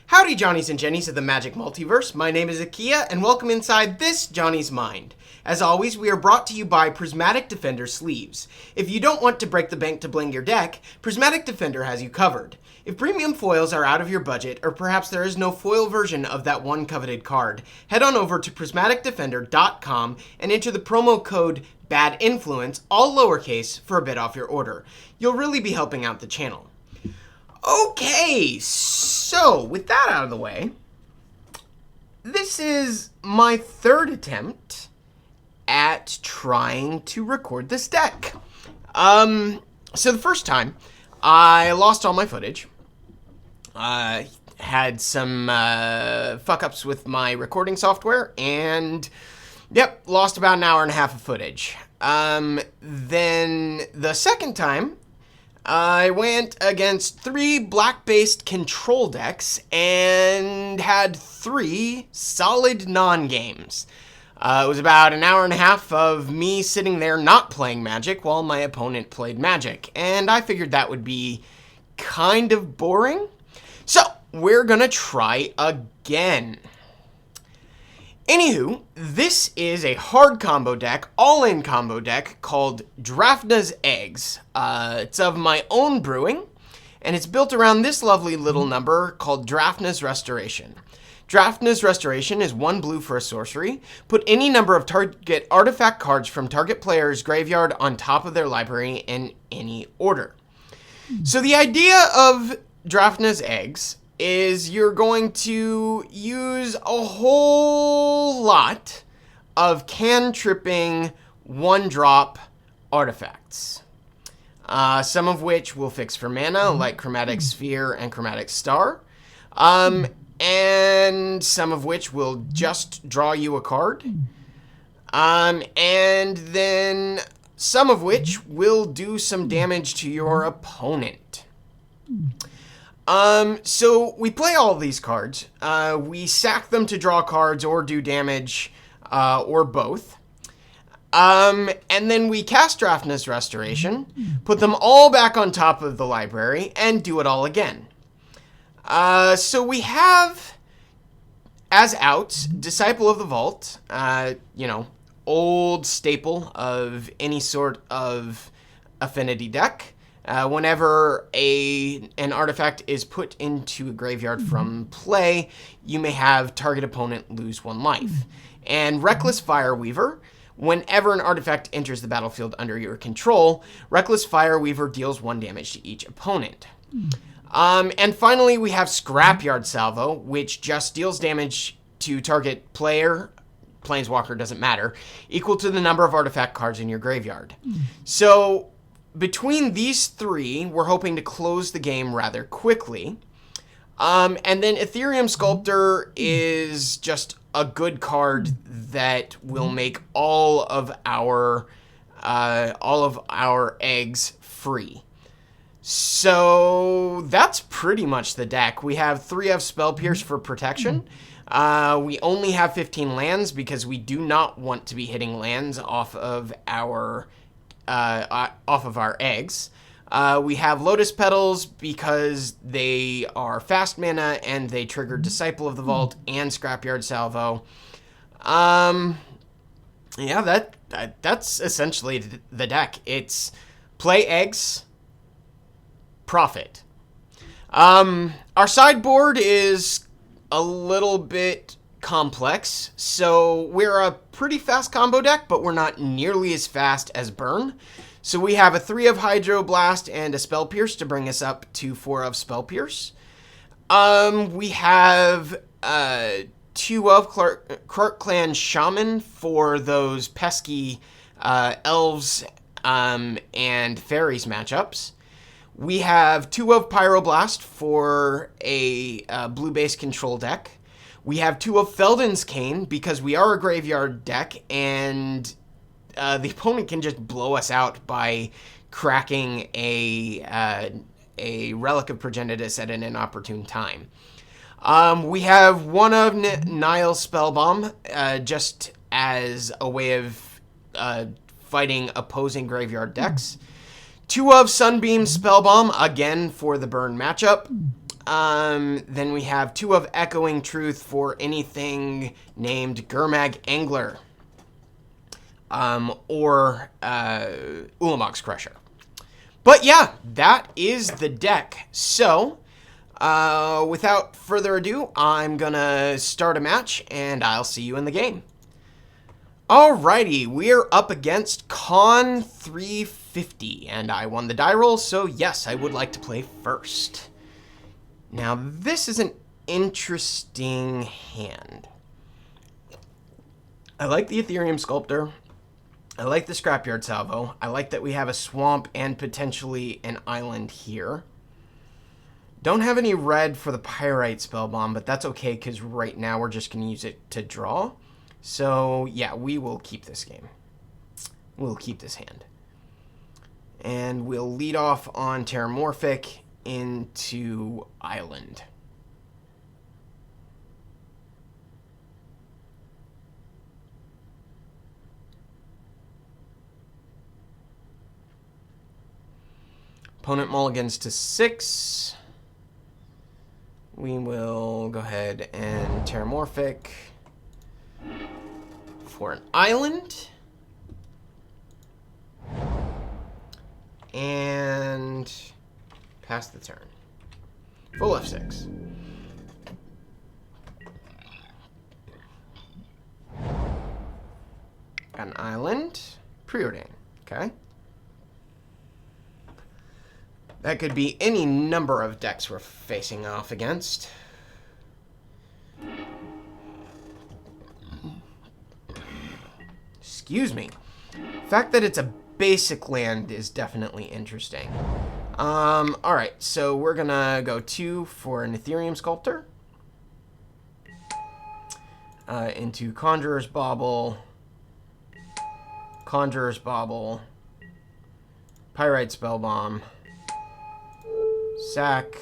Howdy, Johnnies and Jennies of the Magic Multiverse. My name is Achija, and welcome inside this Johnny's Mind. As always, we are brought to you by Prismatic Defender Sleeves. If you don't want to break the bank to bling your deck, Prismatic Defender has you covered. If premium foils are out of your budget, or perhaps there is no foil version of that one coveted card, head on over to prismaticdefender.com and enter the promo code BADINFLUENCE, all lowercase, for a bit off your order. You'll really be helping out the channel. Okay, so with that out of the way, this is my third attempt at trying to record this deck. So the first time, I lost all my footage. Had some fuck-ups with my recording software, and yep, lost about an hour and a half of footage. Then the second time, I went against 3 black-based control decks and had 3 solid non-games. It was about an hour and a half of me sitting there not playing Magic while my opponent played Magic, and I figured that would be kind of boring. So, we're gonna try again. Anywho, this is a hard combo deck, all-in combo deck called Drafna's Eggs. It's of my own brewing, and it's built around this lovely little number called Drafna's Restoration. Drafna's Restoration is 1 blue for a sorcery. Put any number of target artifact cards from target player's graveyard on top of their library in any order. So the idea of Drafna's Eggs is you're going to use a whole lot of can-tripping 1-drop artifacts. Some of which will fix for mana, like Chromatic Sphere and Chromatic Star. And some of which will just draw you a card. And then some of which will do some damage to your opponent. So we play all of these cards. We sack them to draw cards or do damage, or both. And then we cast Drafna's Restoration, put them all back on top of the library, and do it all again. So we have, as outs, Disciple of the Vault, old staple of any sort of affinity deck. Whenever an artifact is put into a graveyard from play, you may have target opponent lose 1 life. And Reckless Fireweaver, whenever an artifact enters the battlefield under your control, Reckless Fireweaver deals 1 damage to each opponent. And finally, we have Scrapyard Salvo, which just deals damage to target player, Planeswalker doesn't matter, equal to the number of artifact cards in your graveyard. So between these 3, we're hoping to close the game rather quickly. And then Ethereum Sculptor is just a good card that will make all of our eggs free. So that's pretty much the deck. We have 3 of Spell Pierce for protection. We only have 15 lands because we do not want to be hitting lands off of our eggs. We have Lotus Petals because they are fast mana and they trigger Disciple of the Vault and Scrapyard Salvo. That's essentially the deck. It's play eggs, profit. Our sideboard is a little bit complex, so we're a pretty fast combo deck, but we're not nearly as fast as Burn. So we have a 3 of Hydroblast and a Spell Pierce to bring us up to 4 of Spell Pierce. We have 2 of Clark Clan Shaman for those pesky elves and fairies matchups. We have 2 of Pyroblast for a blue-based control deck. We have 2 of Felden's Cane because we are a graveyard deck, and the opponent can just blow us out by cracking a Relic of Progenitus at an inopportune time. We have 1 of Nile Spellbomb just as a way of fighting opposing graveyard decks. 2 of Sunbeam Spellbomb, again for the burn matchup. Then we have 2 of Echoing Truth for anything named Gurmag Angler. Or Ulamog's Crusher. But yeah, that is the deck. So, without further ado, I'm gonna start a match, and I'll see you in the game. Alrighty, we're up against Con 350, and I won the die roll, so yes, I would like to play first. Now, this is an interesting hand. I like the Ethereum Sculptor. I like the Scrapyard Salvo. I like that we have a swamp and potentially an island here. Don't have any red for the Pyrite Spellbomb, but that's okay because right now we're just going to use it to draw. So, yeah, we will keep this game. We'll keep this hand. And we'll lead off on Terramorphic into Island. Opponent mulligans to 6. We will go ahead and Terramorphic for an island. And pass the turn. Full F6. An island. Preordain. Okay. That could be any number of decks we're facing off against. Excuse me. The fact that it's a basic land is definitely interesting. Alright, so we're gonna go 2 for an Ethereum Sculptor. Into Conjurer's Bauble. Conjurer's Bauble. Pyrite Spellbomb. Sack.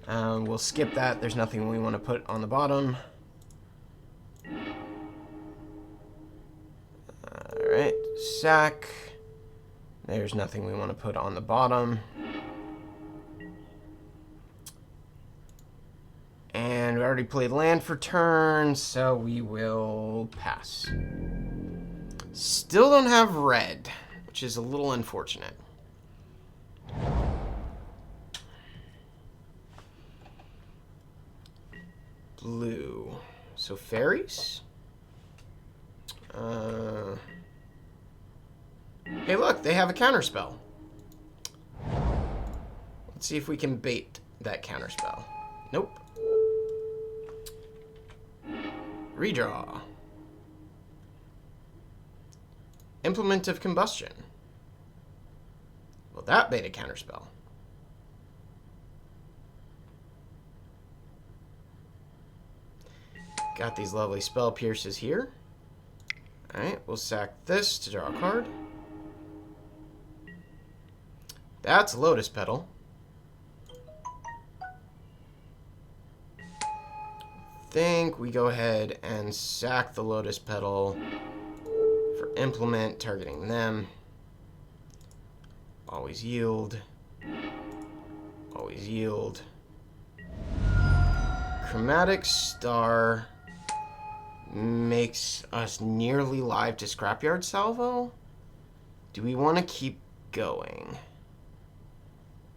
We'll skip that. There's nothing we want to put on the bottom. Alright, sack. There's nothing we want to put on the bottom. And we already played land for turn, so we will pass. Still don't have red, which is a little unfortunate. Blue. So fairies? Hey, look, they have a counterspell. Let's see if we can bait that counterspell. Nope. Redraw. Implement of Combustion. Well, that bait a counterspell. Got these lovely Spell Pierces here. Alright, we'll sack this to draw a card. That's Lotus Petal. Think we go ahead and sack the Lotus Petal for Implement, targeting them. Always yield. Always yield. Chromatic Star makes us nearly live to Scrapyard Salvo. Do we want to keep going?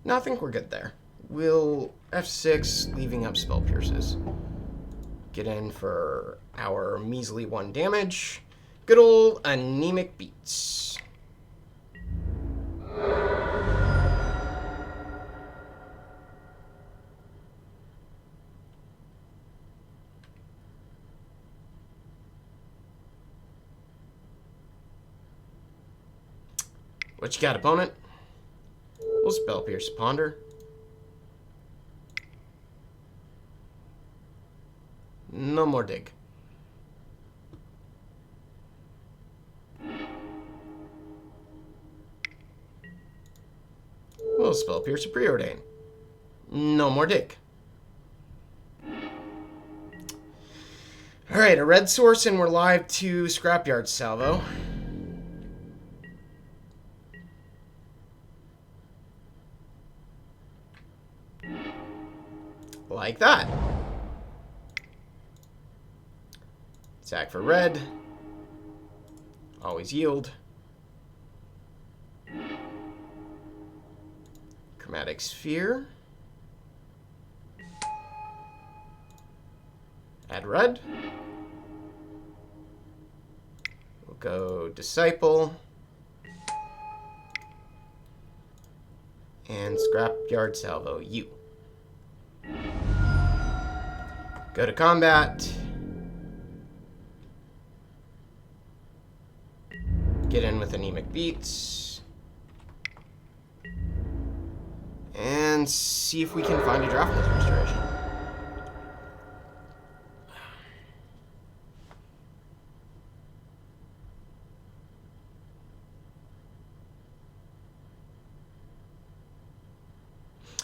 No, I think we're good there. We'll F6, leaving up Spell Pierces. Get in for our measly 1 damage. Good old Anemic Beats. What you got, opponent? We'll Spell Pierce Ponder. No more dig. We'll Spell Pierce Preordain. No more dig. Alright, a red source and we're live to Scrapyard Salvo. Like that. Sack for red. Always yield. Chromatic sphere. Add red. We'll go disciple. And scrapyard salvo you. Go to combat. Get in with anemic beats. And see if we can find a Drafna's restoration.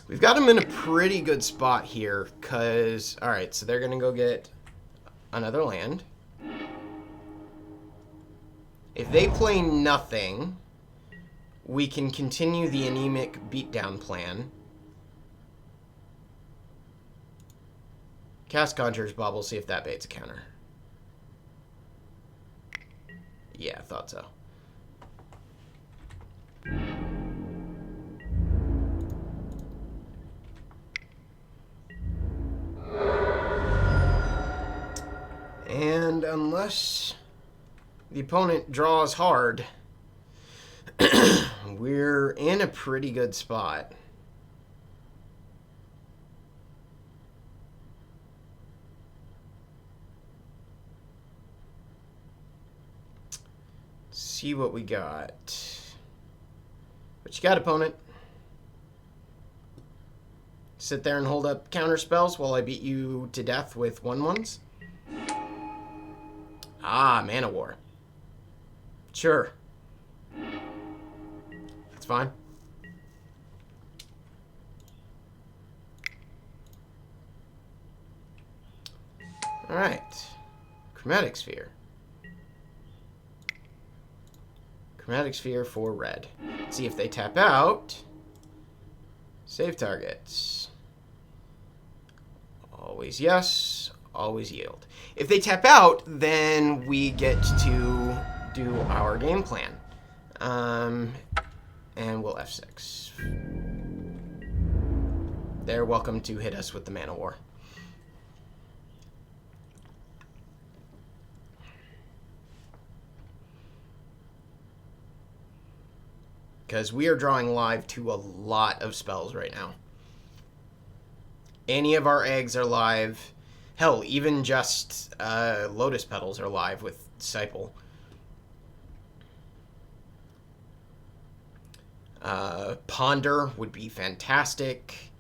We've got them in a pretty good spot here, because... Alright, so they're going to go get another land. If they play nothing, we can continue the anemic beatdown plan. Cast Conjurer's Bauble, see if that baits a counter. Yeah, I thought so. And unless the opponent draws hard, we're in a pretty good spot. Let's see what we got. What you got, opponent? Sit there and hold up counter spells while I beat you to death with 1/1s? Ah, Mana War. Sure. That's fine. Alright. Chromatic Sphere. Chromatic Sphere for red. Let's see if they tap out. Save targets. Always yes. Always yield. If they tap out, then we get to do our game plan. And we'll F6. They're welcome to hit us with the Mana War. Because we are drawing live to a lot of spells right now. Any of our eggs are live. Hell, even just Lotus Petals are live with Disciple. Ponder would be fantastic.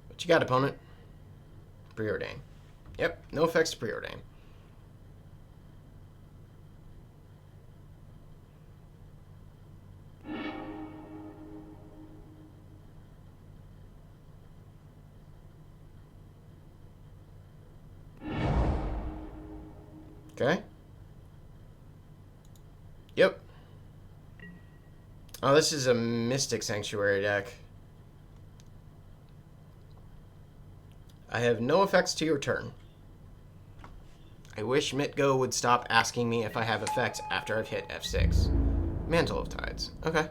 What you got, opponent? Preordain. Yep, no effects to Preordain. Okay. Yep. Oh, this is a Mystic Sanctuary deck. I have no effects to your turn. I wish Mitgo would stop asking me if I have effects after I've hit F6. Mantle of Tides. Okay.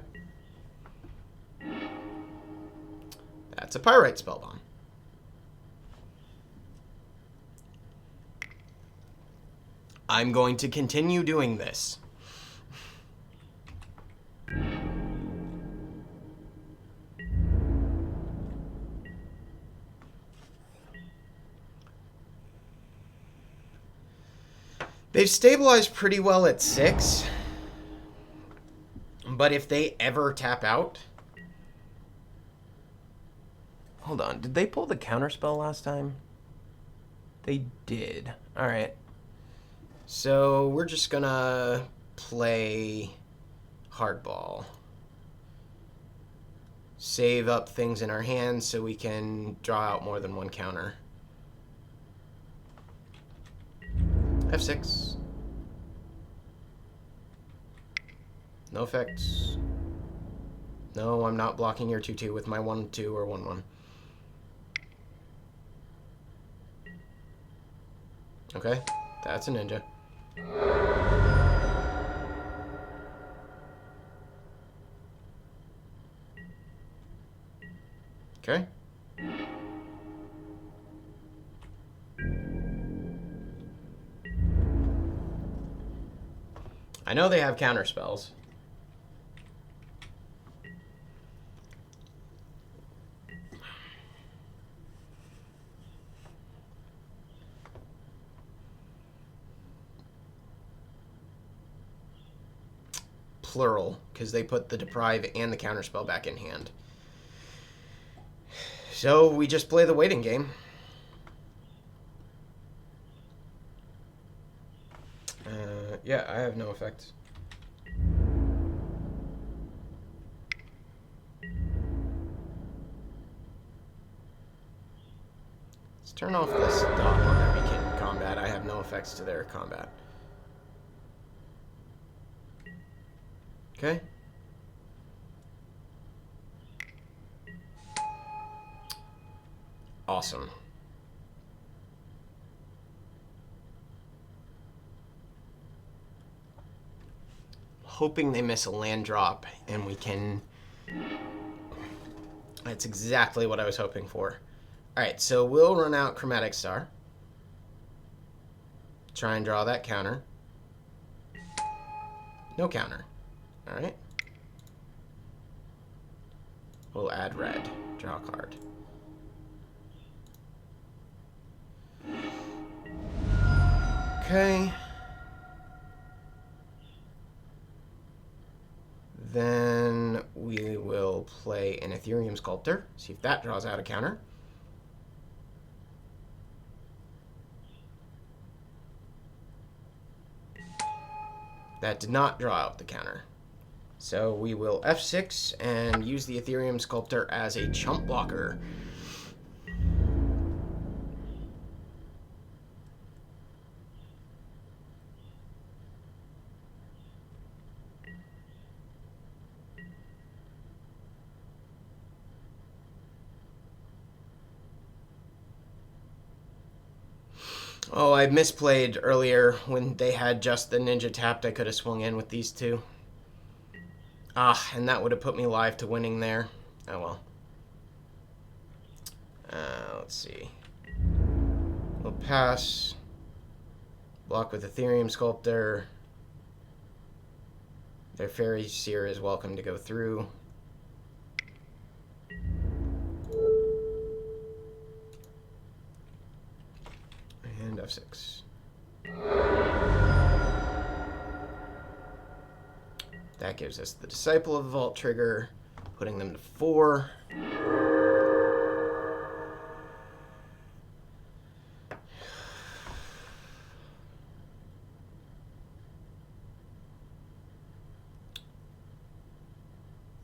That's a Pyrite Spellbomb. I'm going to continue doing this. They've stabilized pretty well at 6. But if they ever tap out... Hold on, did they pull the counterspell last time? They did. Alright. So we're just gonna play hardball. Save up things in our hands so we can draw out more than one counter. F6. No effects. No, I'm not blocking your 2/2 with my 1/2 or 1/1. Okay, that's a ninja. Okay. I know they have counter spells. Plural, because they put the deprive and the counterspell back in hand. So we just play the waiting game. Yeah, I have no effects. Let's turn off the stop on their begin combat. I have no effects to their combat. Okay. Awesome. Hoping they miss a land drop and we can... That's exactly what I was hoping for. Alright, so we'll run out Chromatic Star. Try and draw that counter. No counter. Alright. We'll add red. Draw a card. Okay. Then we will play an Ethereum Sculptor. See if that draws out a counter. That did not draw out the counter. So we will F6 and use the Ethereum Sculptor as a chump blocker. Oh, I misplayed earlier when they had just the ninja tapped. I could have swung in with these two. Ah, and that would have put me live to winning there. Oh well. Let's see. We'll pass. Block with Ethereum Sculptor. Their Fairy Seer is welcome to go through. And F6. That gives us the Disciple of the Vault trigger, putting them to 4.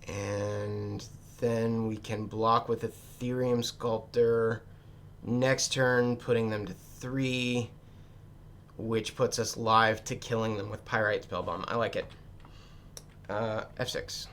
And then we can block with Ethereum Sculptor. Next turn, putting them to 3, which puts us live to killing them with Pyrite Spellbomb. I like it. F6.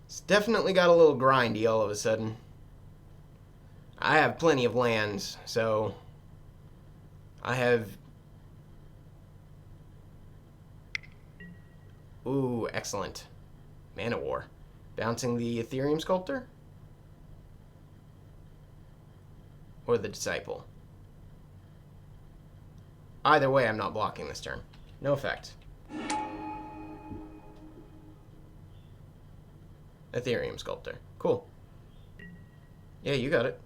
It's definitely got a little grindy all of a sudden. I have plenty of lands, so I have... Ooh, excellent. Mana War. Bouncing the Ethereum Sculptor? Or the Disciple? Either way, I'm not blocking this turn. No effect. Ethereum Sculptor. Cool. Yeah, you got it.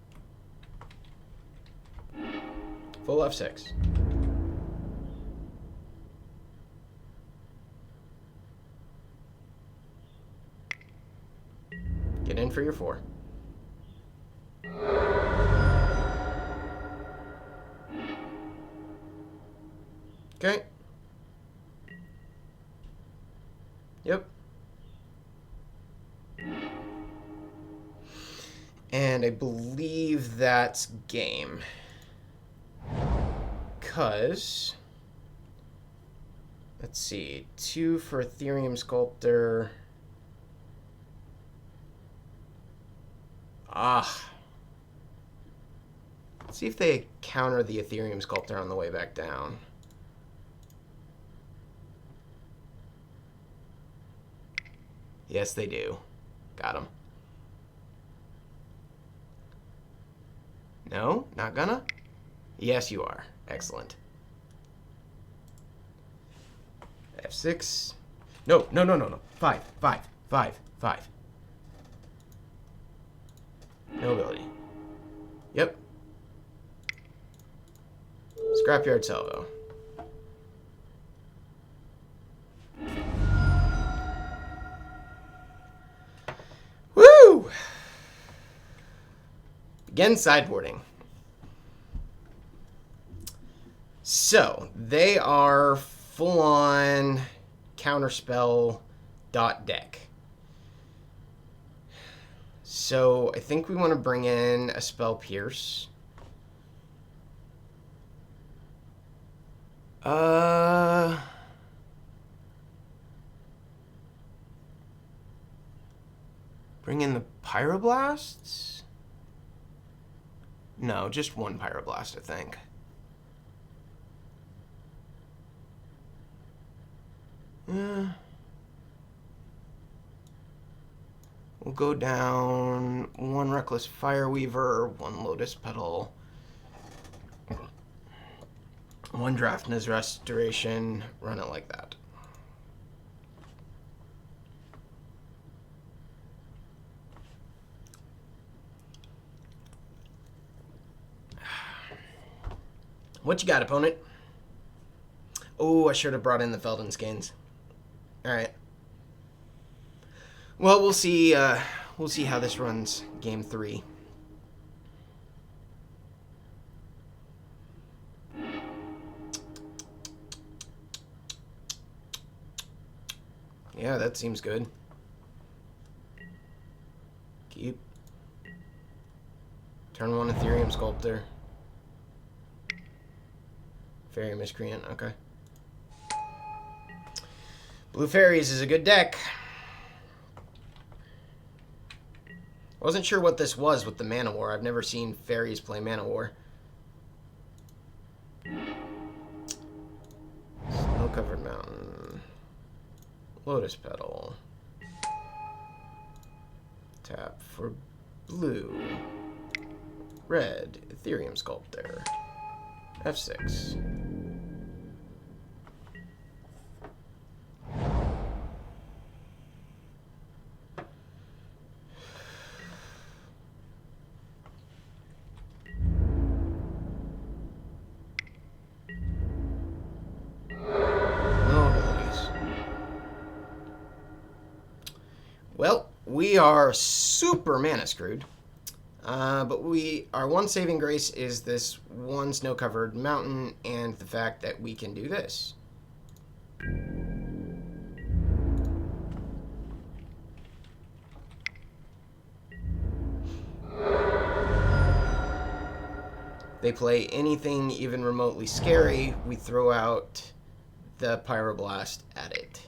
Full F6. Get in for your 4. Okay. Yep. And I believe that's game. Because, let's see, 2 for Ethereum Sculptor. Let's see if they counter the Ethereum Sculptor on the way back down. Yes, they do. Got him. No? Not gonna? Yes, you are. Excellent. F6. No, no, no, no, no. 5, 5, 5, 5. No ability. Yep. Scrapyard salvo. Woo! Again, sideboarding. So, they are full-on counterspell deck. So, I think we want to bring in a Spell Pierce. Bring in the Pyroblasts? No, just one Pyroblast, I think. We'll go down 1 Reckless Fireweaver, 1 Lotus Petal, 1 Drafna's Restoration, run it like that. What you got, opponent? Oh, I should have brought in the Felden Skins. Alright. Well, we'll see how this runs game 3. Yeah, that seems good. Keep. Turn 1 Ethereum Sculptor. Fairy Miscreant, okay. Blue Fairies is a good deck. Wasn't sure what this was with the Mana War. I've never seen Fairies play Mana War. Snow-covered mountain. Lotus Petal. Tap for blue. Red. Ethereum Sculptor. F6. Well, we are super mana screwed. But our one saving grace is this 1 snow-covered mountain and the fact that we can do this. They play anything even remotely scary, we throw out the Pyroblast at it.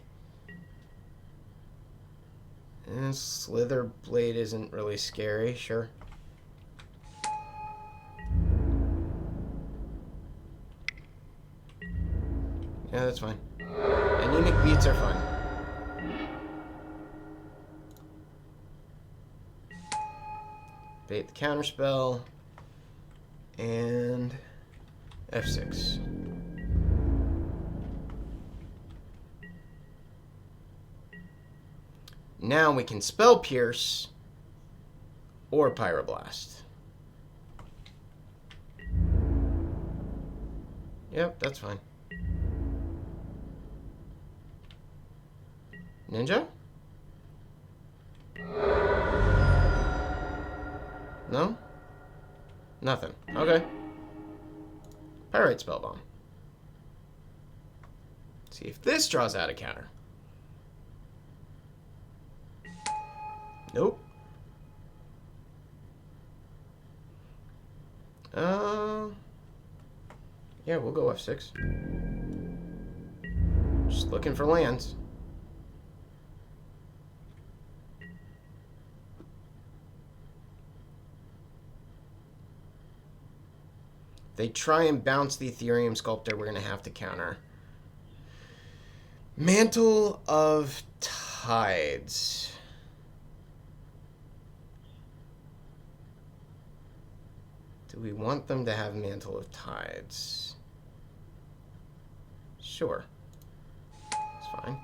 And Slither Blade isn't really scary, sure. Yeah, that's fine. Anemic beats are fine. Bait the counterspell. And F6. Now we can Spell Pierce or Pyroblast. Yep, that's fine. Ninja? No? Nothing. Okay. Pyrite Spellbomb. See if this draws out a counter. Nope. Yeah, we'll go F6. Just looking for lands. They try and bounce the Ethereum Sculptor, we're going to have to counter. Mantle of Tides. Do we want them to have Mantle of Tides? Sure. It's fine.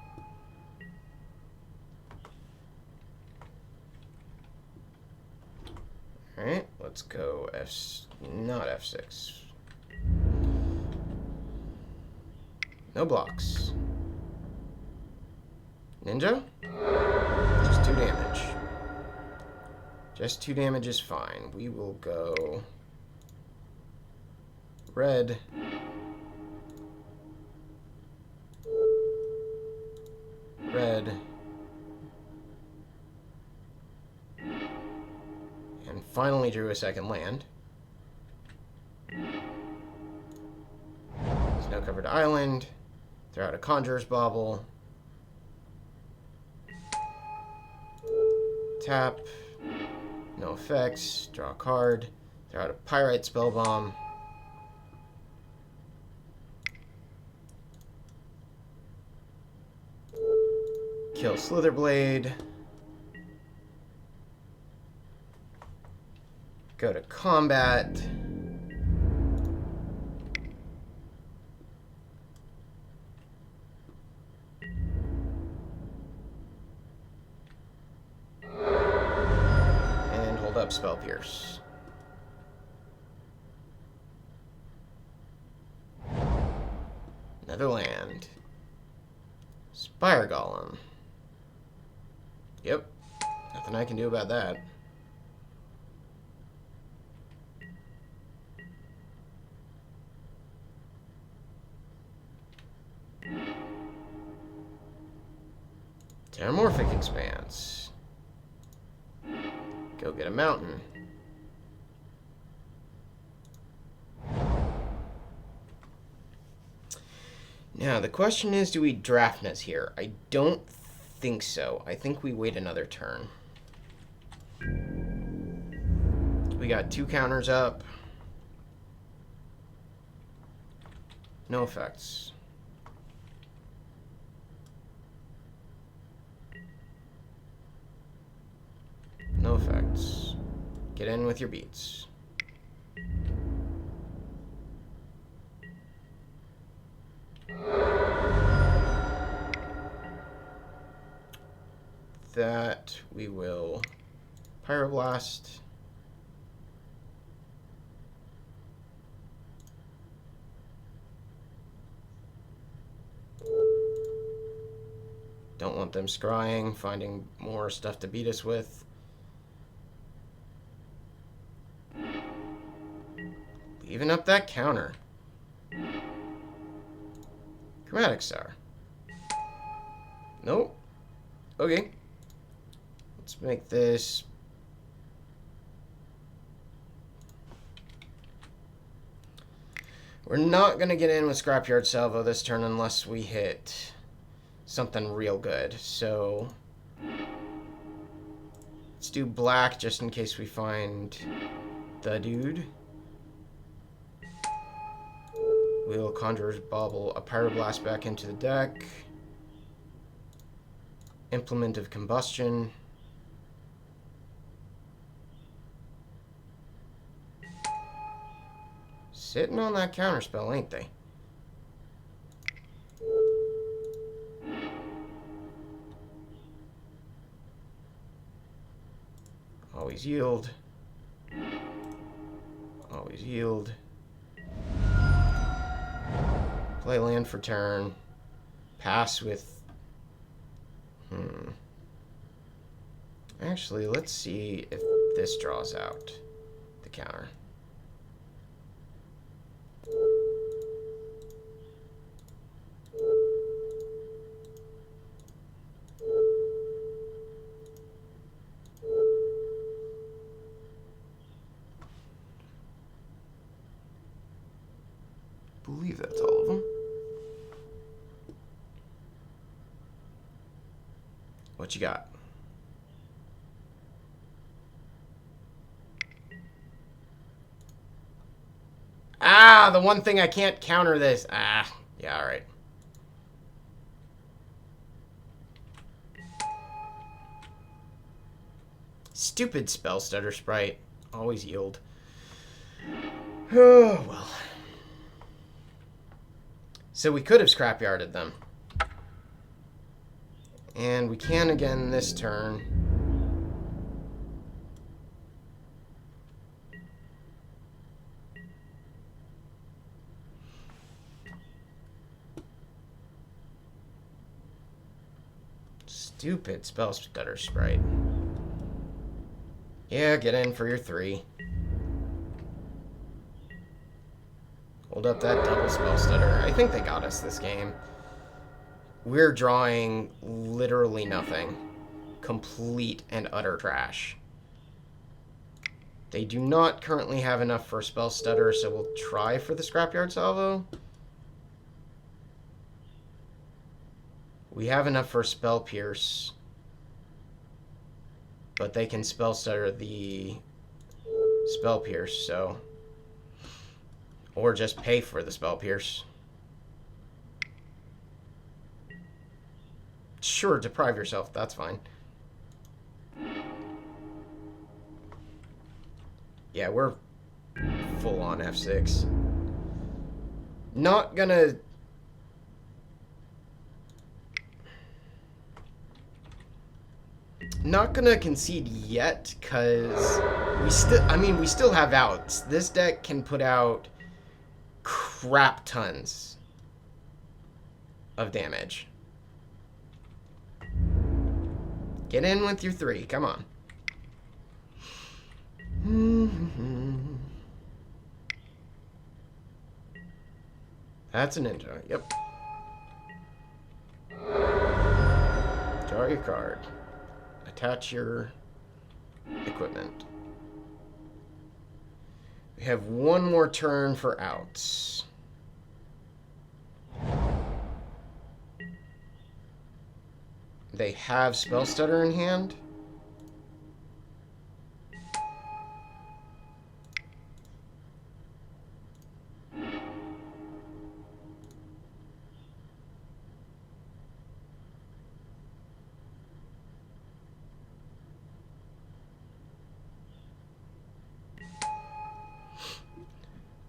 Alright, let's go not F6. No blocks. Ninja? Just 2 damage. Just 2 damage is fine. We will go red. Red. And finally drew a second land. Snow-covered island. Throw out a Conjurer's Bauble. Tap. No effects. Draw a card. Throw out a Pyrite Spellbomb. Kill Slitherblade. Go to combat. And hold up Spell Pierce. Another land. Spire Golem. Yep. Nothing I can do about that. Terramorphic Expanse. Go get a mountain. Now, the question is, do we Drafnas here? I don't think so. I think we wait another turn. We got 2 counters up. No effects. No effects. Get in with your beats. That we will Pyroblast. Don't want them scrying, finding more stuff to beat us with. Leaving up that counter. Chromatic Star. Nope. Okay. Let's make this... We're not going to get in with Scrapyard Salvo this turn unless we hit something real good. So let's do black just in case we find the dude. We'll Conjurer's Bauble a Pyroblast back into the deck. Implement of Combustion. Sitting on that counterspell, ain't they? Always yield. Always yield. Play land for turn. Pass with... Actually, let's see if this draws out the counter. you got? Ah, the one thing I can't counter this. Ah, yeah, alright. Stupid spell stutter sprite. Always yield. Oh, well. So we could have scrapyarded them. And we can again this turn. Stupid spell stutter sprite. Yeah, get in for your 3. Hold up that double spell stutter. I think they got us this game. We're drawing literally nothing. Complete and utter trash. They do not currently have enough for spell stutter, so we'll try for the scrapyard salvo. We have enough for spell pierce, but they can spell stutter the spell pierce, so... Or just pay for the spell pierce. Sure, deprive yourself, that's fine. Yeah, we're full on F6. Not gonna... Not gonna concede yet, because we still have outs. This deck can put out crap tons of damage. Get in with your 3, come on. That's a ninja, yep. Draw your card. Attach your equipment. We have one more turn for outs. They have spell stutter in hand.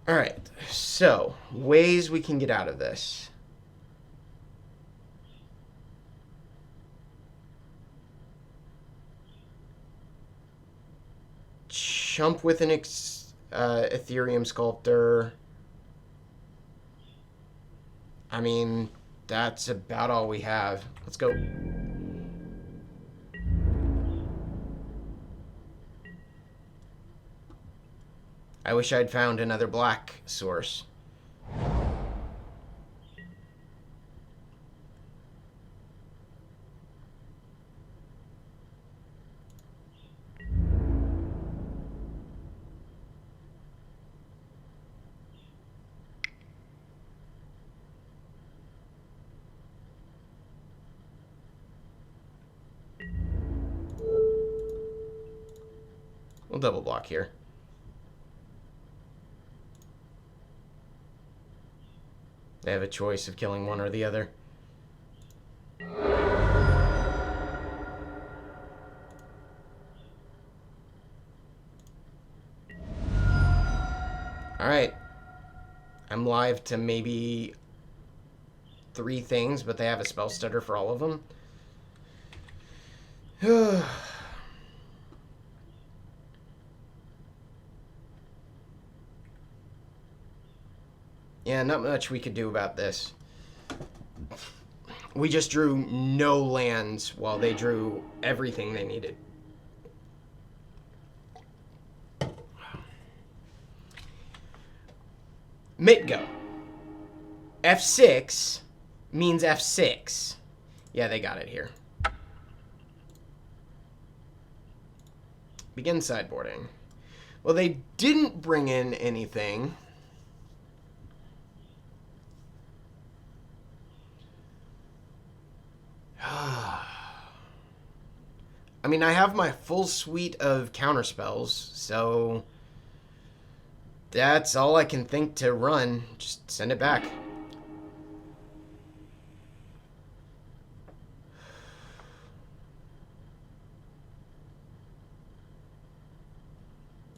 All right, so ways we can get out of this. Chump with an Ethereum Sculptor. I mean, that's about all we have. Let's go. I wish I'd found another black source. We'll double block here. They have a choice of killing one or the other. Alright. I'm live to maybe 3 things, but they have a spell stutter for all of them. Yeah, not much we could do about this. We just drew no lands while they drew everything they needed. Mitgo. F6 means F6. Yeah, they got it here. Begin sideboarding. Well, they didn't bring in anything. I mean, I have my full suite of counterspells, so that's all I can think to run. Just send it back.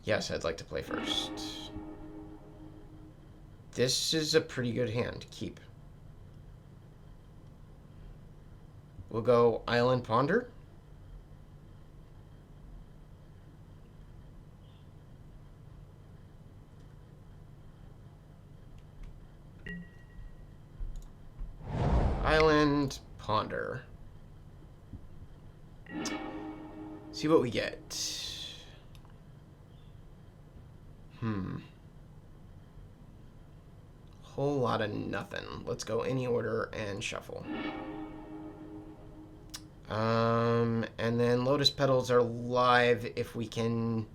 Yes, I'd like to play first. This is a pretty good hand. Keep. We'll go Island Ponder. Island Ponder. See what we get. Whole lot of nothing. Let's go any order and shuffle. And then Lotus Petals are live if we can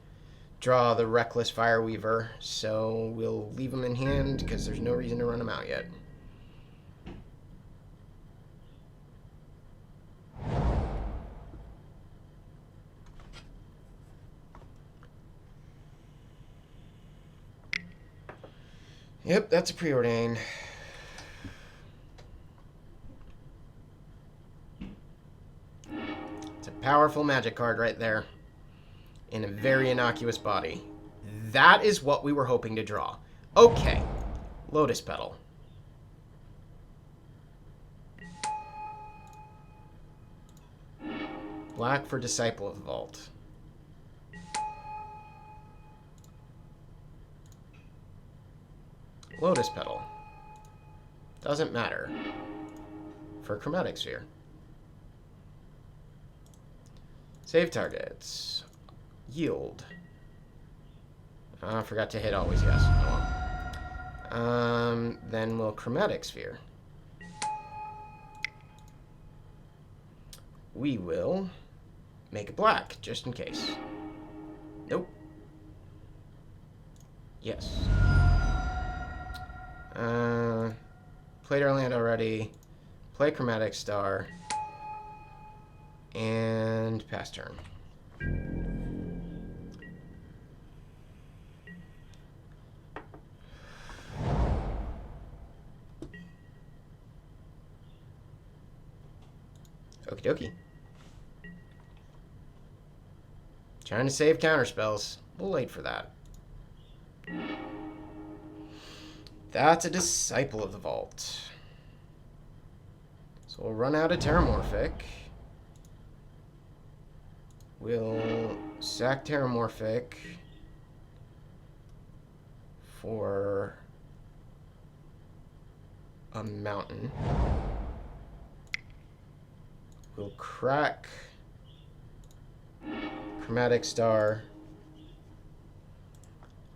draw the Reckless Fireweaver. So we'll leave them in hand because there's no reason to run them out yet. Yep, that's a preordain. It's a powerful magic card right there. In a very innocuous body. That is what we were hoping to draw. Okay. Lotus Petal. Black for Disciple of the Vault. Lotus Petal. Doesn't matter. For Chromatic Sphere. Save targets. Yield. I forgot to hit always yes. Oh well. Then we'll Chromatic Sphere. We will make it black, just in case. Nope. Yes. Played our land already. Play Chromatic Star. And pass turn. Okie dokie. Trying to save counterspells. A little late for that. That's a Disciple of the Vault. So we'll run out of Terramorphic. We'll sack Terramorphic for a mountain. We'll crack Chromatic Star.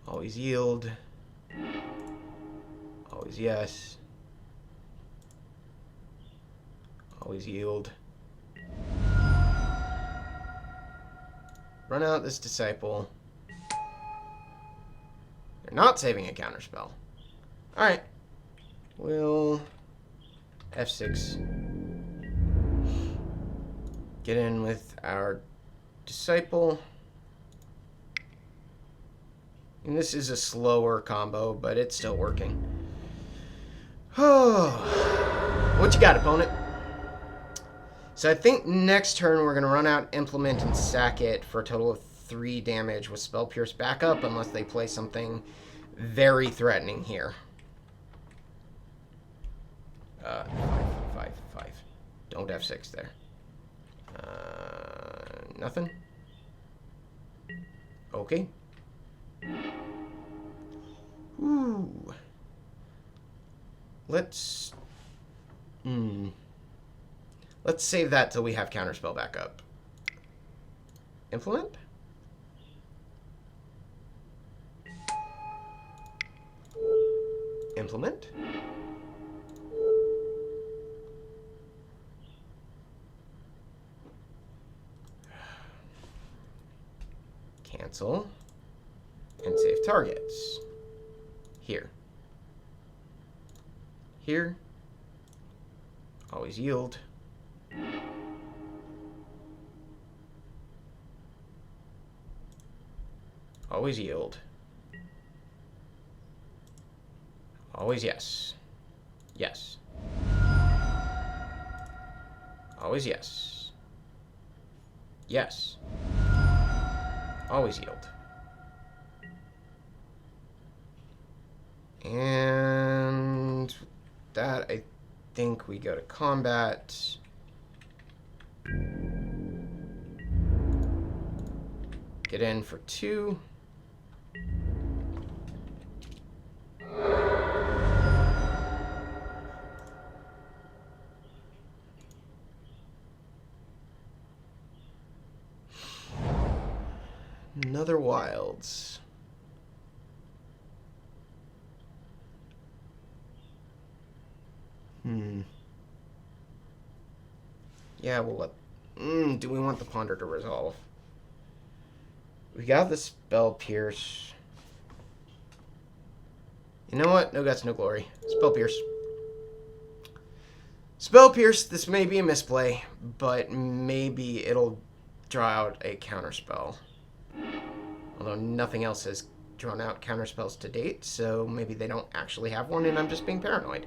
Always yield. Always yes. Always yield. Run out this Disciple. They're not saving a counterspell. Alright. We'll F6. Get in with our Disciple. And this is a slower combo, but it's still working. Oh, what you got, opponent? So I think next turn we're going to run out, implement, and sack it for a total of 3 damage with Spell Pierce backup, unless they play something very threatening here. 5. Don't F6 there. Nothing? Okay. Ooh. Let's save that till we have counterspell backup. Implement? Implement? Cancel. And save targets. Here. Here. Always yield. Always yield. Always yes. Yes. Always yes. Yes. Always yield. And that, I think we go to combat. Get in for 2. Another wilds. Yeah, we'll let... do we want the Ponder to resolve? We got the Spell Pierce. You know what? No guts, no glory. Spell Pierce. Spell Pierce, this may be a misplay, but maybe it'll draw out a counterspell. Although nothing else has drawn out counterspells to date, so maybe they don't actually have one and I'm just being paranoid.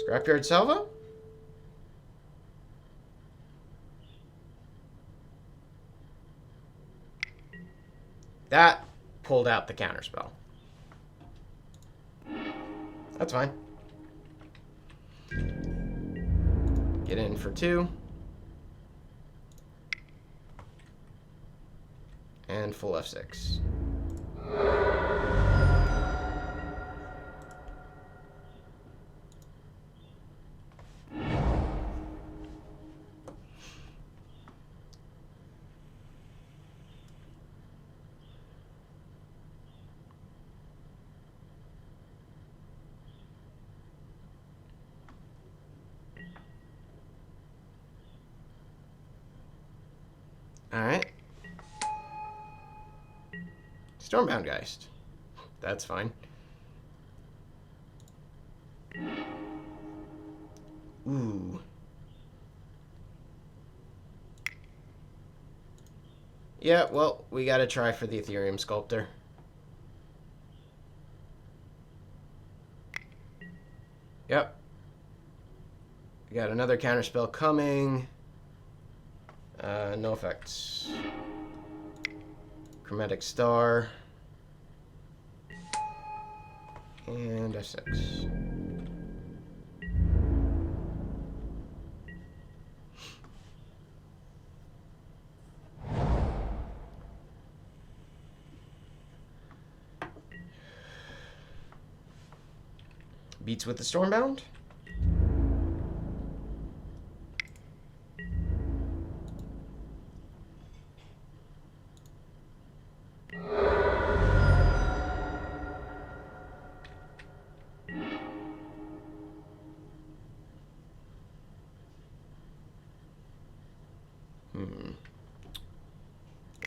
Scrapyard Salvo? That pulled out the counterspell. That's fine. Get in for 2. And full F6. Alright. Stormbound Geist. That's fine. Ooh. Yeah, well, we gotta try for the Ethereum Sculptor. Yep. We got another counterspell coming. No effects. Chromatic Star. And F6. Beats with the Stormbound.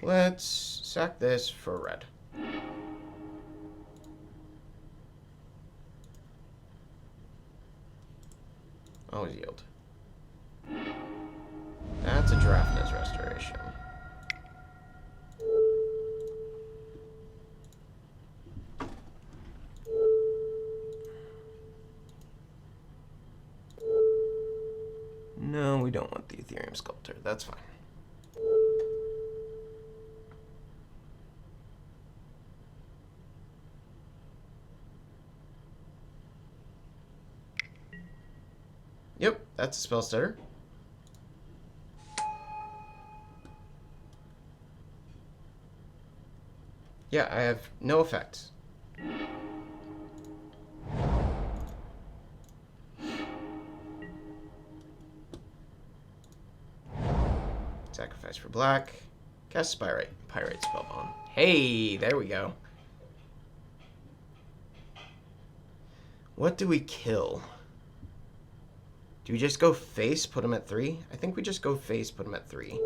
Let's sack this for red. Always yield. That's a Drafna's Restoration. No, we don't want the Ethereum Sculptor. That's fine. Yep, that's a spell starter. Yeah, I have no effects. Sacrifice for black. Cast Pyrite Spellbomb. Hey, there we go. What do we kill? Do we just go face, put him at 3? I think we just go face, put him at 3.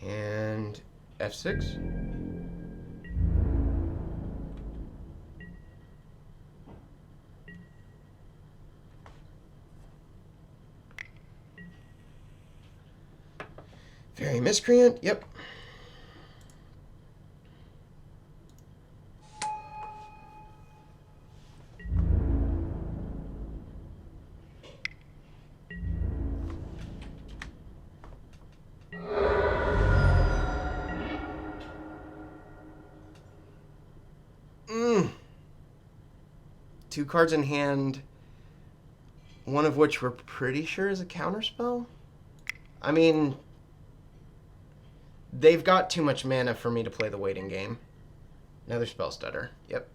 And F6. Very miscreant, yep. Two cards in hand, one of which we're pretty sure is a counterspell. I mean, they've got too much mana for me to play the waiting game. Another spell stutter. Yep.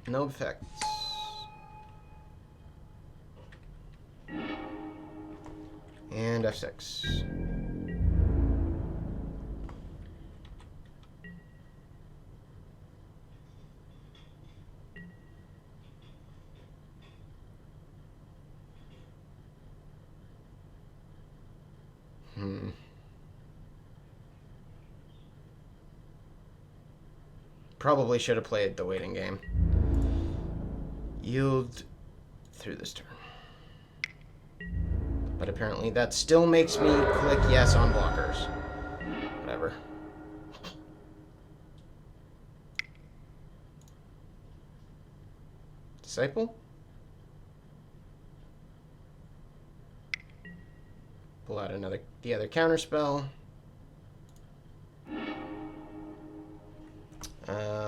No effects. And F6. Probably should have played the waiting game. Yield through this turn. But apparently that still makes me click yes on blockers. Whatever. Disciple? Pull out the other counterspell.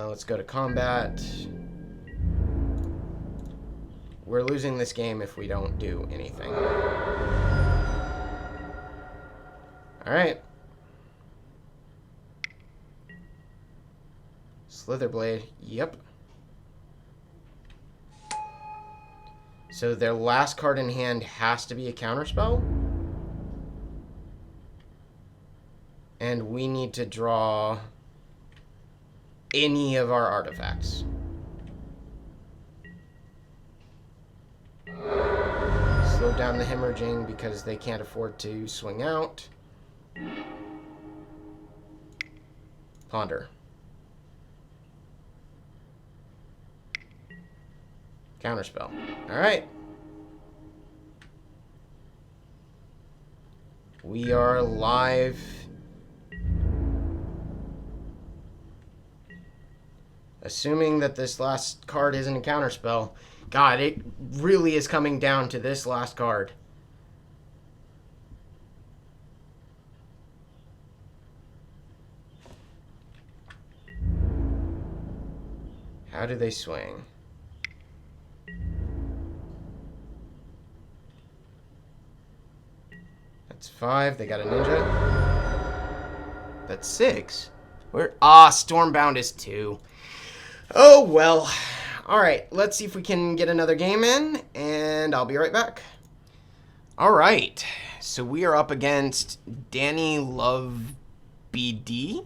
Let's go to combat. We're losing this game if we don't do anything. Alright. Slitherblade, yep. So their last card in hand has to be a counterspell. And we need to draw any of our artifacts. Slow down the hemorrhaging because they can't afford to swing out. Ponder. Counterspell. Alright. We are live. Assuming that this last card isn't a counterspell. God, it really is coming down to this last card. How do they swing? That's 5. They got a ninja. That's 6. Stormbound is 2. Oh, well. All right, let's see if we can get another game in, and I'll be right back. All right, so we are up against Danny Love BD.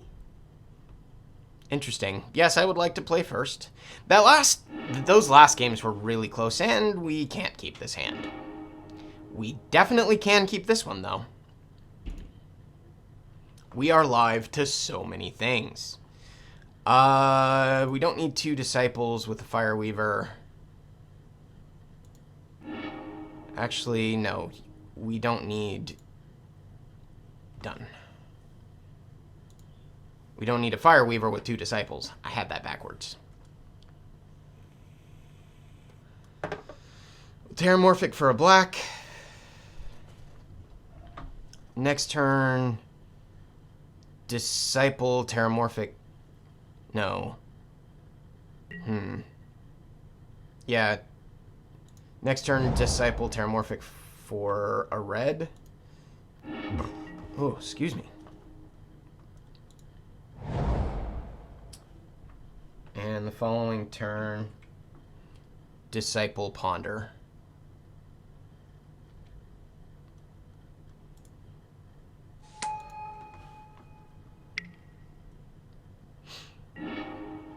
Interesting. Yes, I would like to play first. Those last games were really close, and we can't keep this hand. We definitely can keep this one, though. We are live to so many things. We don't need 2 disciples with a Fireweaver. Actually, no. We don't need... Done. We don't need a Fireweaver with 2 disciples. I had that backwards. Terramorphic for a black. Next turn... Disciple, Terramorphic... No. Yeah. Next turn, Disciple, Terramorphic for a red. Oh, excuse me. And the following turn, Disciple Ponder.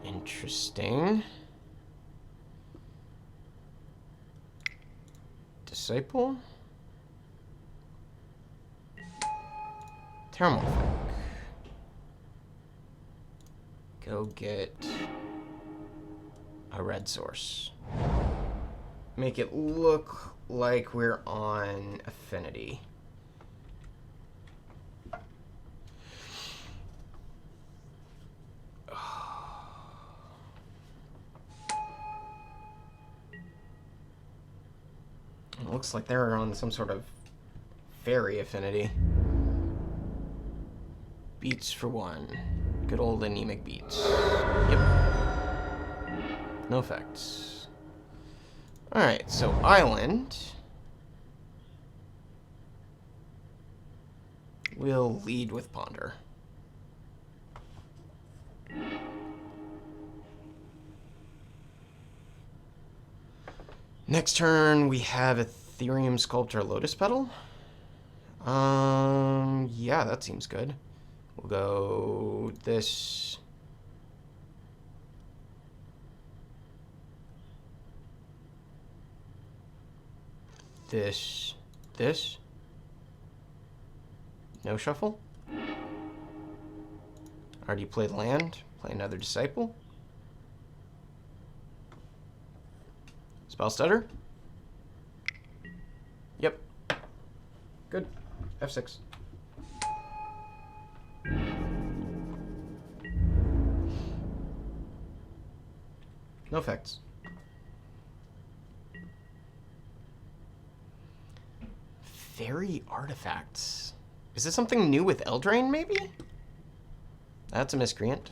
Interesting. Disciple. Terramorphic. Go get a red source. Make it look like we're on affinity. It looks like they're on some sort of fairy affinity. Beats for 1. Good old anemic beats. Yep. No effects. Alright, so island. We'll lead with Ponder. Next turn, we have Ethereum Sculptor Lotus Petal. Yeah, that seems good. We'll go this. This. No shuffle. Already played land. Play another Disciple. Spell Stutter. Yep. Good. F6. No effects. Fairy artifacts. Is this something new with Eldraine, maybe? That's a miscreant.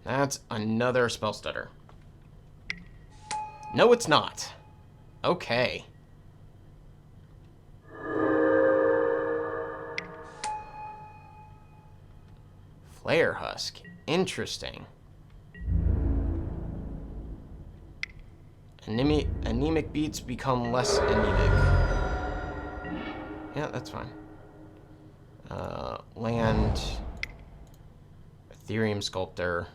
That's another Spell Stutter. No, it's not. Okay. Flare Husk. Interesting. Anemic beats become less anemic. Yeah, that's fine. Land. Ethereum Sculptor.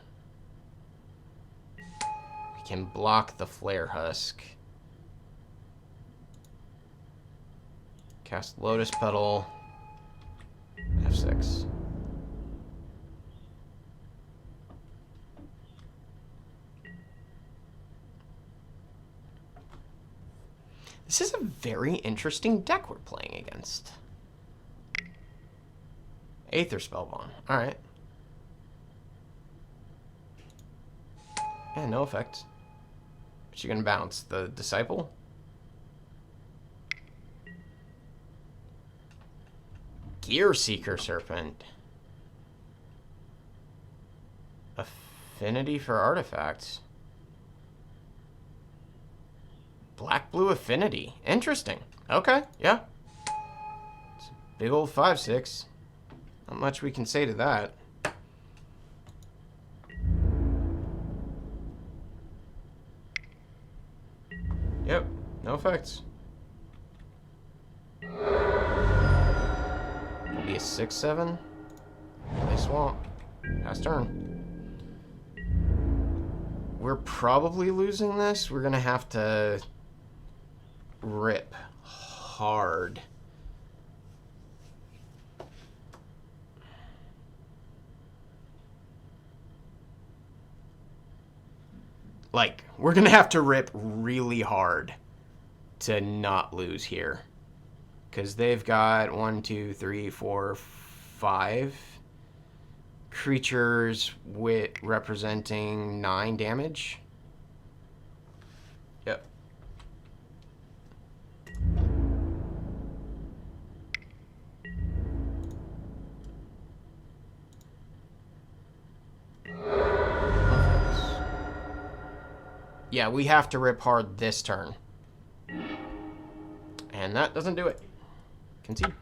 We can block the Flare Husk. Cast Lotus Petal. F6. This is a very interesting deck we're playing against. Aether Spellbond. Alright. Yeah, no effect. But you're gonna bounce the Disciple? Gear Seeker Serpent. Affinity for artifacts. Black-blue affinity. Interesting. Okay, yeah. It's a big old 5/6. Not much we can say to that. Yep, no effects. It'll be a 6/7. Play Swamp. Pass turn. We're probably losing this. We're gonna have to rip hard. Like, we're gonna have to rip really hard to not lose here. Because they've got 1, 2, 3, 4, 5 creatures with representing 9 damage. Yep. Yeah, we have to rip hard this turn. And that doesn't do it. Concede.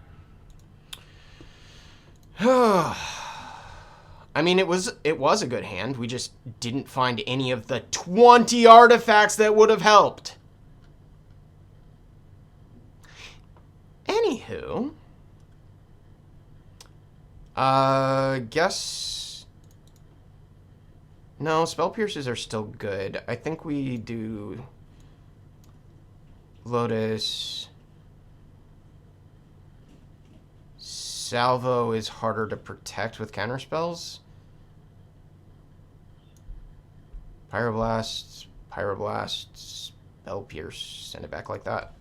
I mean, it was a good hand. We just didn't find any of the 20 artifacts that would have helped. Anywho, guess no, spell pierces are still good. I think we do Lotus. Salvo is harder to protect with counterspells. Pyroblast, Spell Pierce, send it back like that.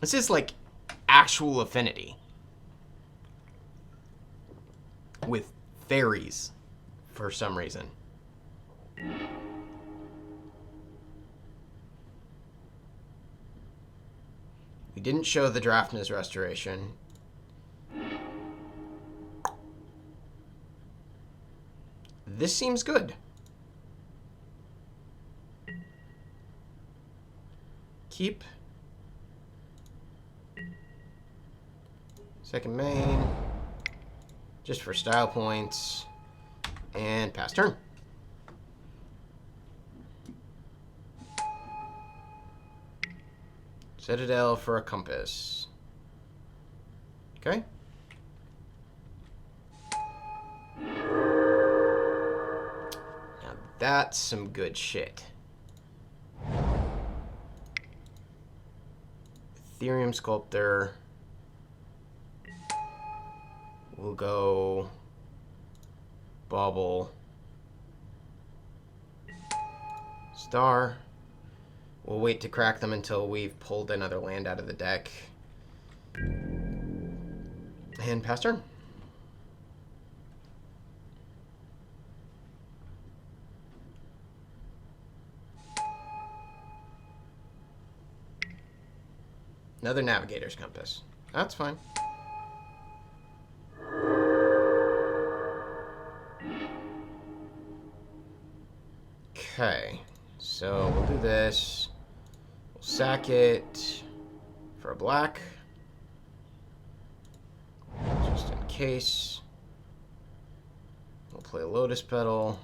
This is like actual affinity with fairies for some reason. We didn't show the Drafna's restoration. This seems good. Keep. Second main. Just for style points. And pass turn. Citadel for a compass. Okay. Now that's some good shit. Ethereum Sculptor. We'll go Bauble. Star. We'll wait to crack them until we've pulled another land out of the deck. And pass turn. Another Navigator's Compass. That's fine. Okay. So we'll do this. We'll sack it for a black. Just in case. We'll play a Lotus Petal.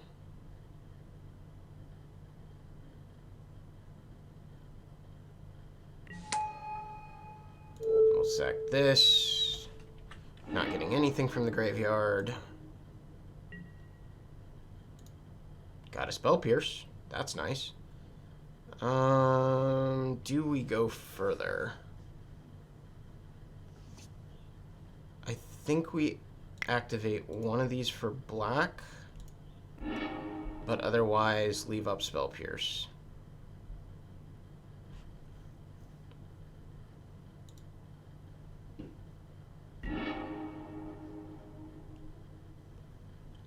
We'll sack this. Not getting anything from the graveyard. Got a Spell Pierce. That's nice. Do we go further? I think we activate one of these for black, but otherwise leave up Spell Pierce.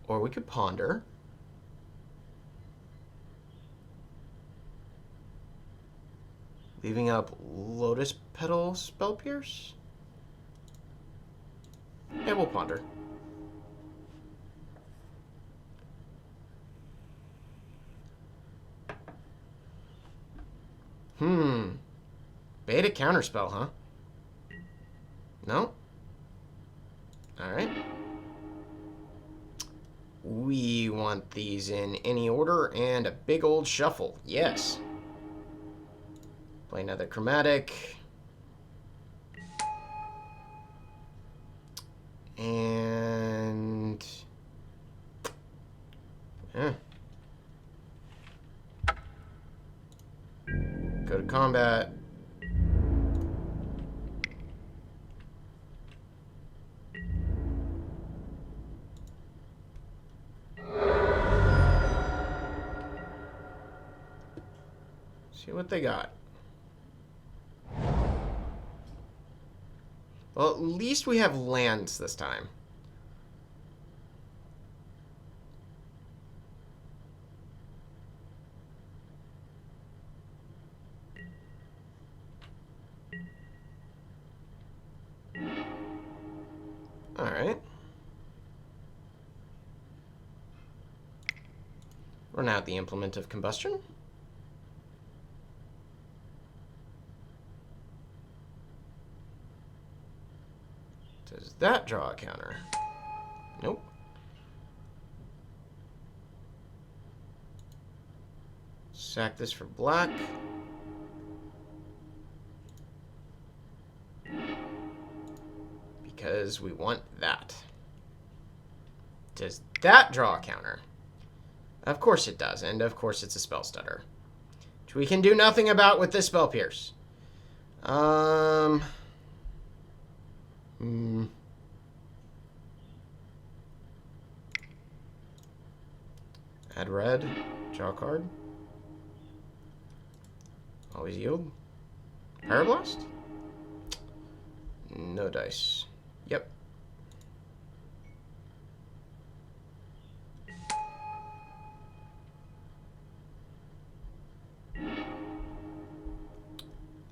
Or we could ponder. Leaving up Lotus Petal Spell Pierce? Yeah, we'll ponder. Beta Counterspell, huh? No? Alright. We want these in any order and a big old shuffle. Yes. Play another Chromatic. And... yeah. Go to combat. See what they got. Well, at least we have lands this time. All right. Run out the implement of combustion. Does that draw a counter? Nope. Sack this for black. Because we want that. Does that draw a counter? Of course it does, and of course it's a spell stutter. Which we can do nothing about with this spell pierce. Add red, draw a card. Always yield. Pyroblast? No dice. Yep.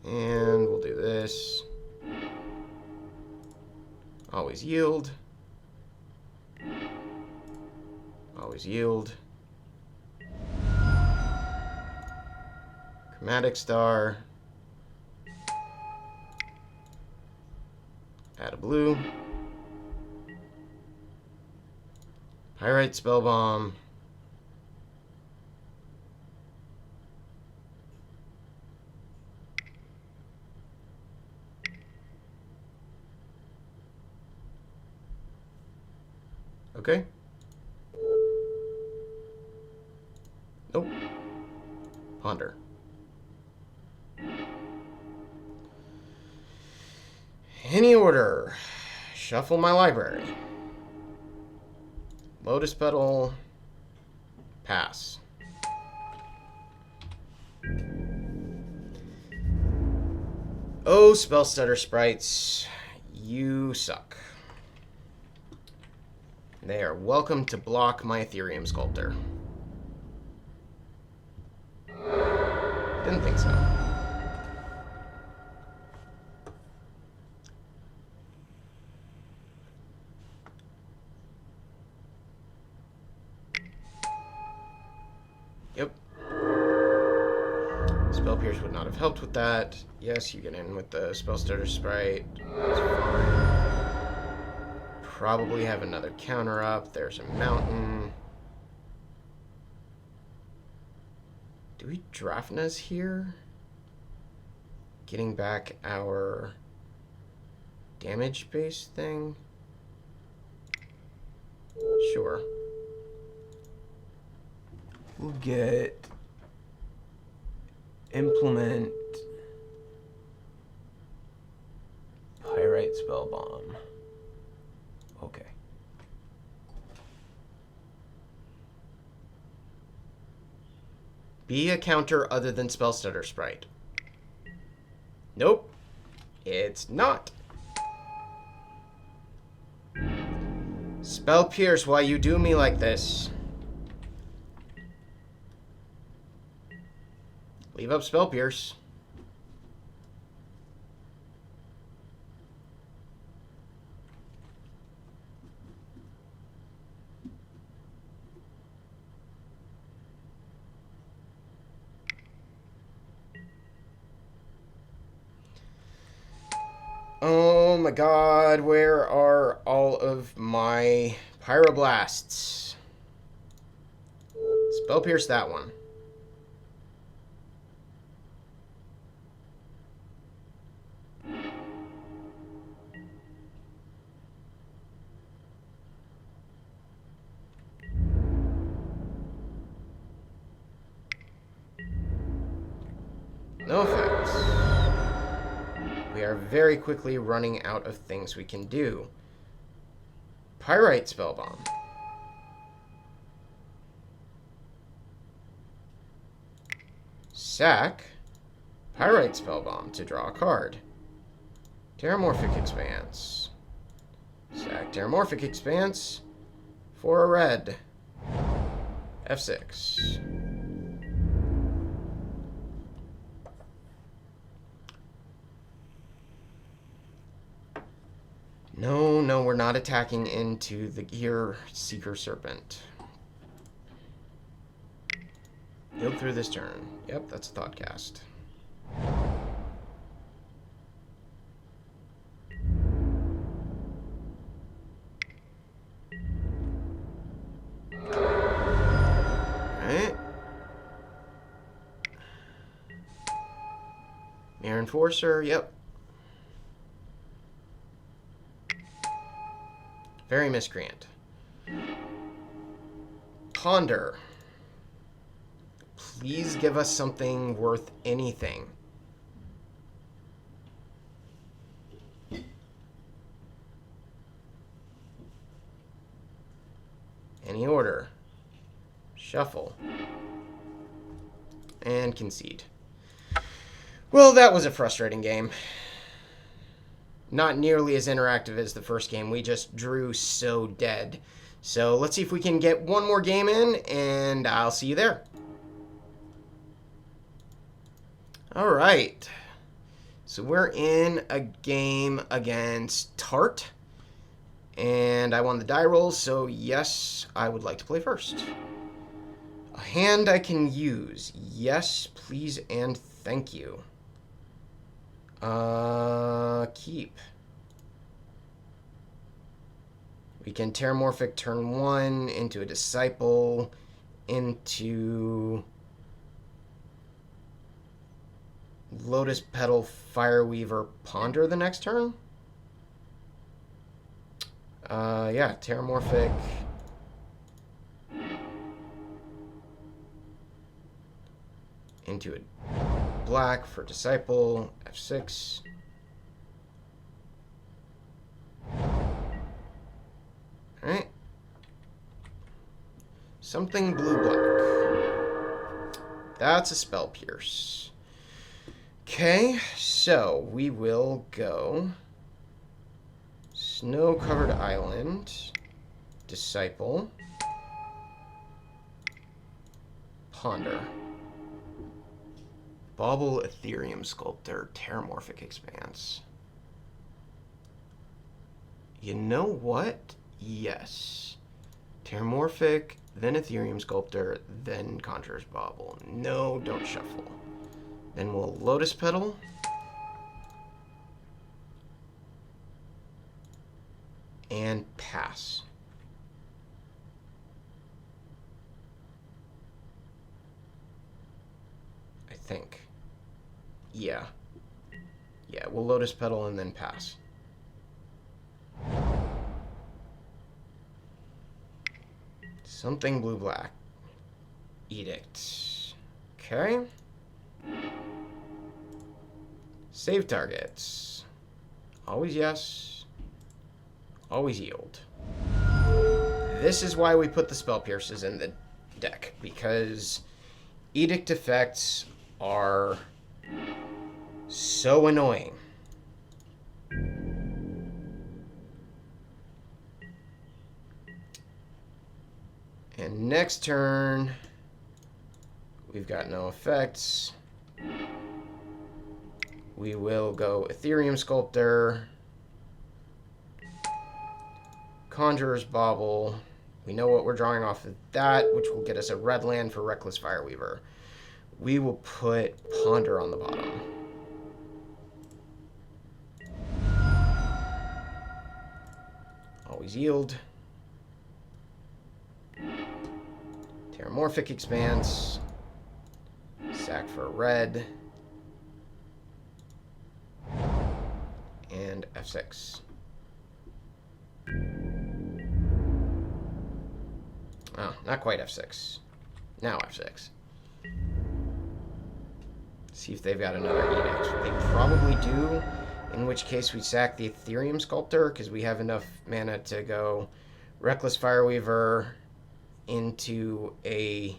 And we'll do this. Always yield. Always yield. Chromatic Star. Add a blue. Pyrite Spellbomb. Okay. Nope. Ponder. Any order. Shuffle my library. Lotus Petal. Pass. Oh, spell stutter sprites. You suck. They are welcome to block my Ethereum Sculptor. Didn't think so. Yep. Spell Pierce would not have helped with that. Yes, you get in with the Spell Starter Sprite. That's fine. Probably have another counter up. There's a mountain. Do we Drafna's here? Getting back our damage-based thing? Sure. We'll get implement Pyrite Spellbomb. Okay. Be a counter other than Spell Stutter Sprite. Nope. It's not. Spell Pierce, why you do me like this? Leave up Spell Pierce. Oh my god, where are all of my Pyroblasts? Spell Pierce that one. No offense. We are very quickly running out of things we can do. Pyrite Spellbomb. Sack. Pyrite Spellbomb to draw a card. Terramorphic Expanse. Sack Terramorphic Expanse for a red. F6. No, no, we're not attacking into the Gear Seeker Serpent. Healed through this turn. Yep, that's a thought cast. Alright. Mirror Enforcer, yep. Very Miscreant. Ponder. Please give us something worth anything. Any order. Shuffle. And concede. Well, that was a frustrating game. Not nearly as interactive as the first game. We just drew so dead. So let's see if we can get one more game in, and I'll see you there. All right. So we're in a game against Tart. And I won the die roll, so yes, I would like to play first. A hand I can use. Yes, please, and thank you. Keep. We can Terramorphic turn 1 into a Disciple, into Lotus Petal Fireweaver Ponder the next turn. Yeah, Terramorphic. Into a black for Disciple, F6. Alright. Something blue-black. That's a Spell Pierce. Okay, so we will go Snow-Covered Island, Disciple, Ponder. Bauble Ethereum Sculptor, Terramorphic Expanse. You know what? Yes. Terramorphic, then Ethereum Sculptor, then Conjurer's Bauble. No, don't shuffle. Then we'll Lotus Petal. And pass. I think. Yeah. Yeah, we'll Lotus Petal and then pass. Something blue-black. Edict. Okay. Save targets. Always yes. Always yield. This is why we put the Spell Pierces in the deck, because Edict effects are so annoying. And next turn, we've got no effects. We will go Ethereum Sculptor, Conjurer's Bauble. We know what we're drawing off of that, which will get us a red land for Reckless Fireweaver. We will put Ponder on the bottom. Always yield. Terramorphic Expanse. Sack for red. And F6. Oh, not quite F6. Now F6. See if they've got another Edict. They probably do, in which case we sack the Ethereum Sculptor, because we have enough mana to go Reckless Fireweaver into a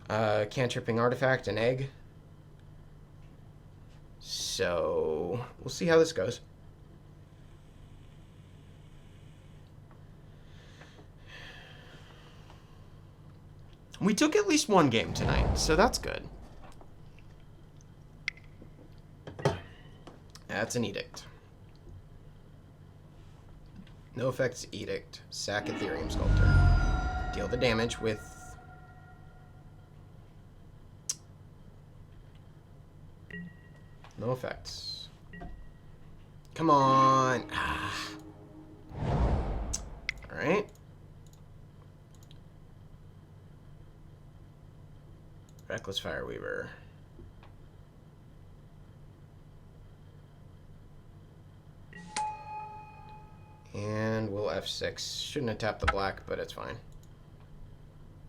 cantripping artifact, an egg. So, we'll see how this goes. We took at least one game tonight, so that's good. That's an Edict. No effects, Edict. Sack Ethereum Sculptor. Deal the damage with No effects. Come on. Ah. Alright. Reckless Fireweaver. And we'll F6. Shouldn't have tapped the black, but it's fine.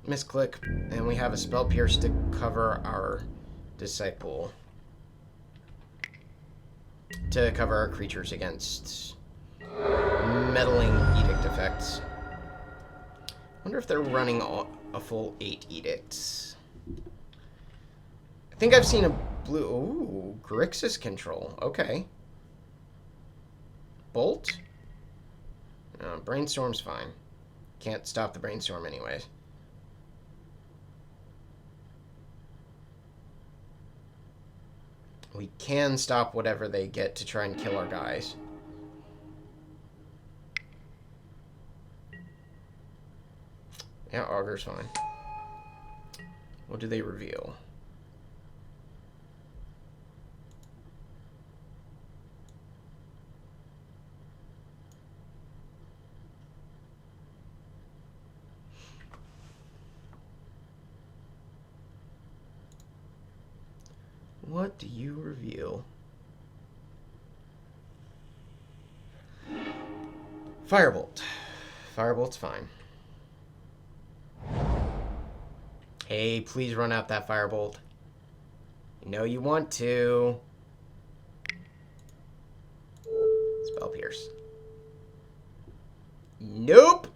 Misclick, and we have a Spell Pierce to cover our Disciple. To cover our creatures against Meddling Edict effects. Wonder if they're running a full 8 edicts. I think I've seen a blue... Ooh, Grixis control. Okay. Bolt? No, Brainstorm's fine. Can't stop the Brainstorm anyways. We can stop whatever they get to try and kill our guys. Yeah, Augur's fine. What do they reveal? What do you reveal? Firebolt. Firebolt's fine. Hey, please run out that Firebolt. You know you want to. Spell Pierce. Nope.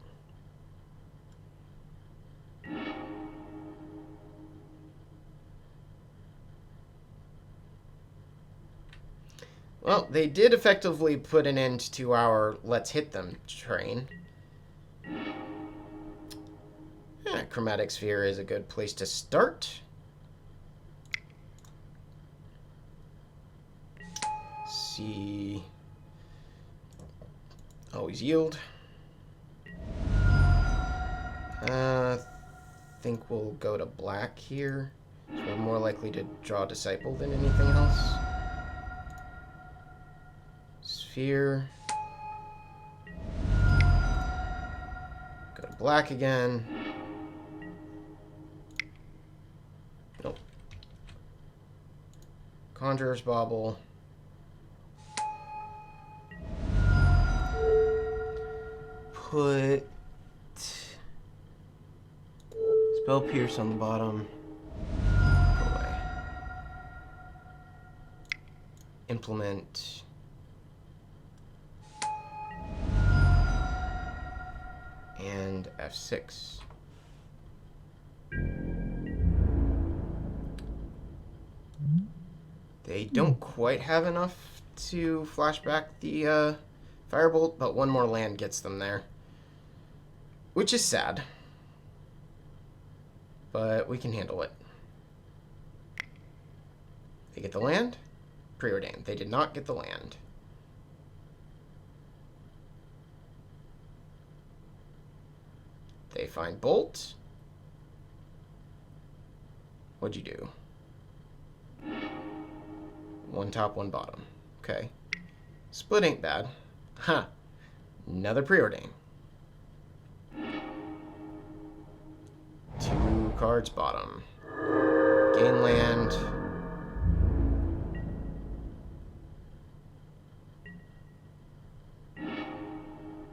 Well, they did effectively put an end to our let's hit them train. Yeah, Chromatic Sphere is a good place to start. See. Always yield. Think we'll go to black here. So we're more likely to draw Disciple than anything else. Sphere. Go to black again. Nope. Conjurer's Bauble. Put Spell Pierce on the bottom. Go away. Implement. And F6. They don't quite have enough to flash back the Firebolt, but one more land gets them there. Which is sad. But we can handle it. They get the land? Preordained. They did not get the land. They find Bolt. What'd you do? One top, one bottom. Okay. Split ain't bad. Huh. Another preordain. 2 cards bottom. Gain land.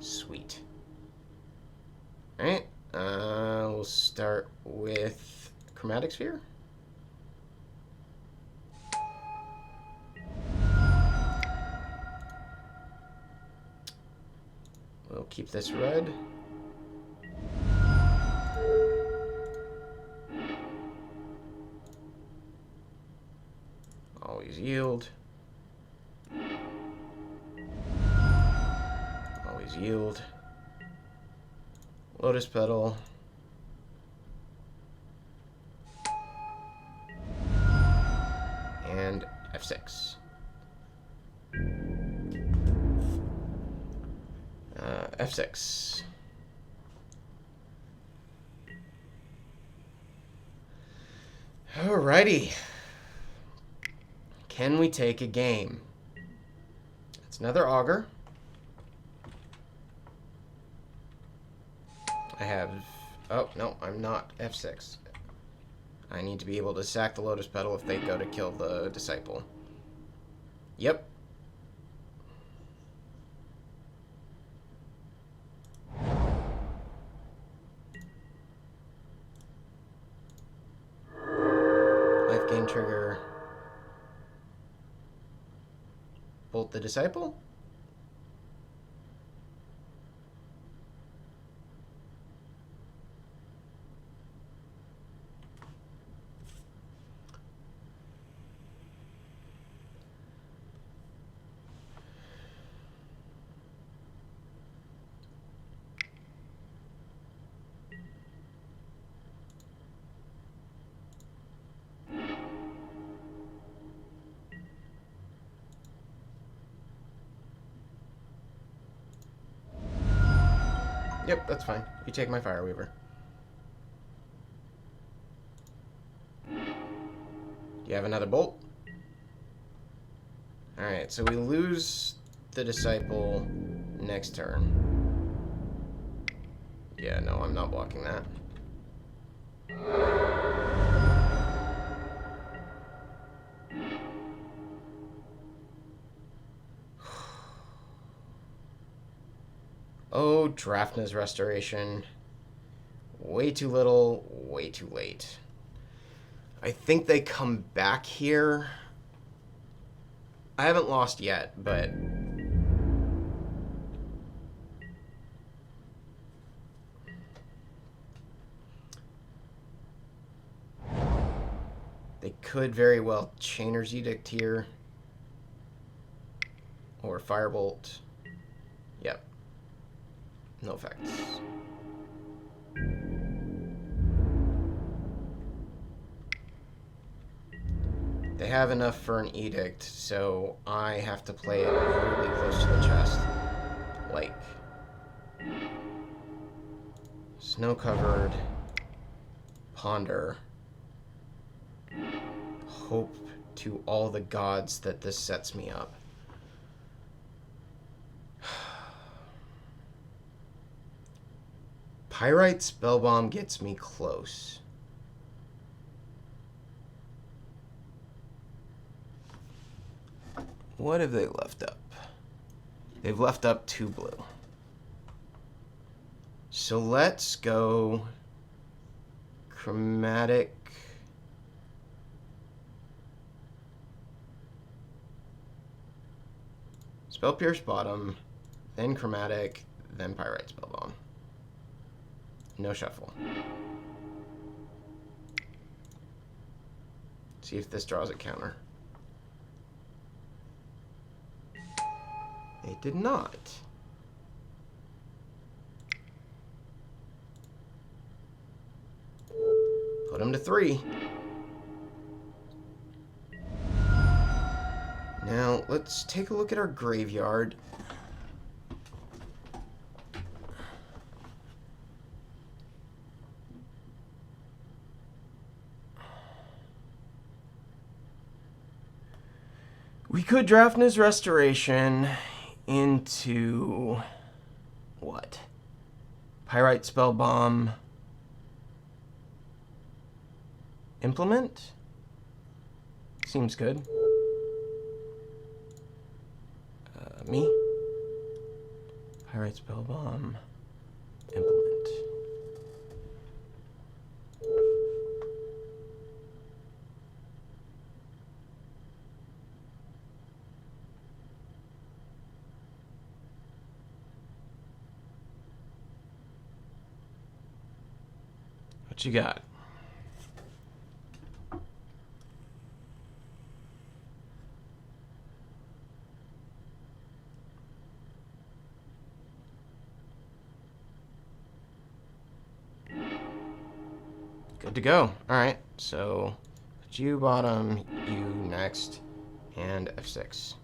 Sweet. Alright. We'll start with Chromatic Sphere. We'll keep this red. Always yield. Always yield. Lotus Petal. And F6. F6. Alrighty. Can we take a game? It's another auger. I have... Oh, no, I'm not. F6. I need to be able to sack the Lotus Petal if they go to kill the Disciple. Yep. Life gain trigger. Bolt the Disciple? Yep, that's fine. You take my Fire Weaver. Do you have another bolt? Alright, so we lose the Disciple next turn. Yeah, no, I'm not blocking that. Oh, Drafna's Restoration. Way too little, way too late. I think they come back here. I haven't lost yet, but... they could very well Chainer's Edict here. Or Firebolt. Yep. No effects. They have enough for an Edict, so I have to play it really close to the chest. Like... snow-covered. Ponder. Hope to all the gods that this sets me up. Pyrite Spellbomb gets me close. What have they left up? They've left up 2 blue. So let's go Chromatic. Spell Pierce bottom, then Chromatic, then Pyrite Spellbomb. No shuffle. See if this draws a counter. It did not. Put him to 3. Now, let's take a look at our graveyard. We could Drafna's Restoration into... what? Pyrite Spellbomb. Implement? Seems good. Me? Pyrite Spellbomb. Implement. What you got? Good to go. Alright, so put you bottom, you next, and F6.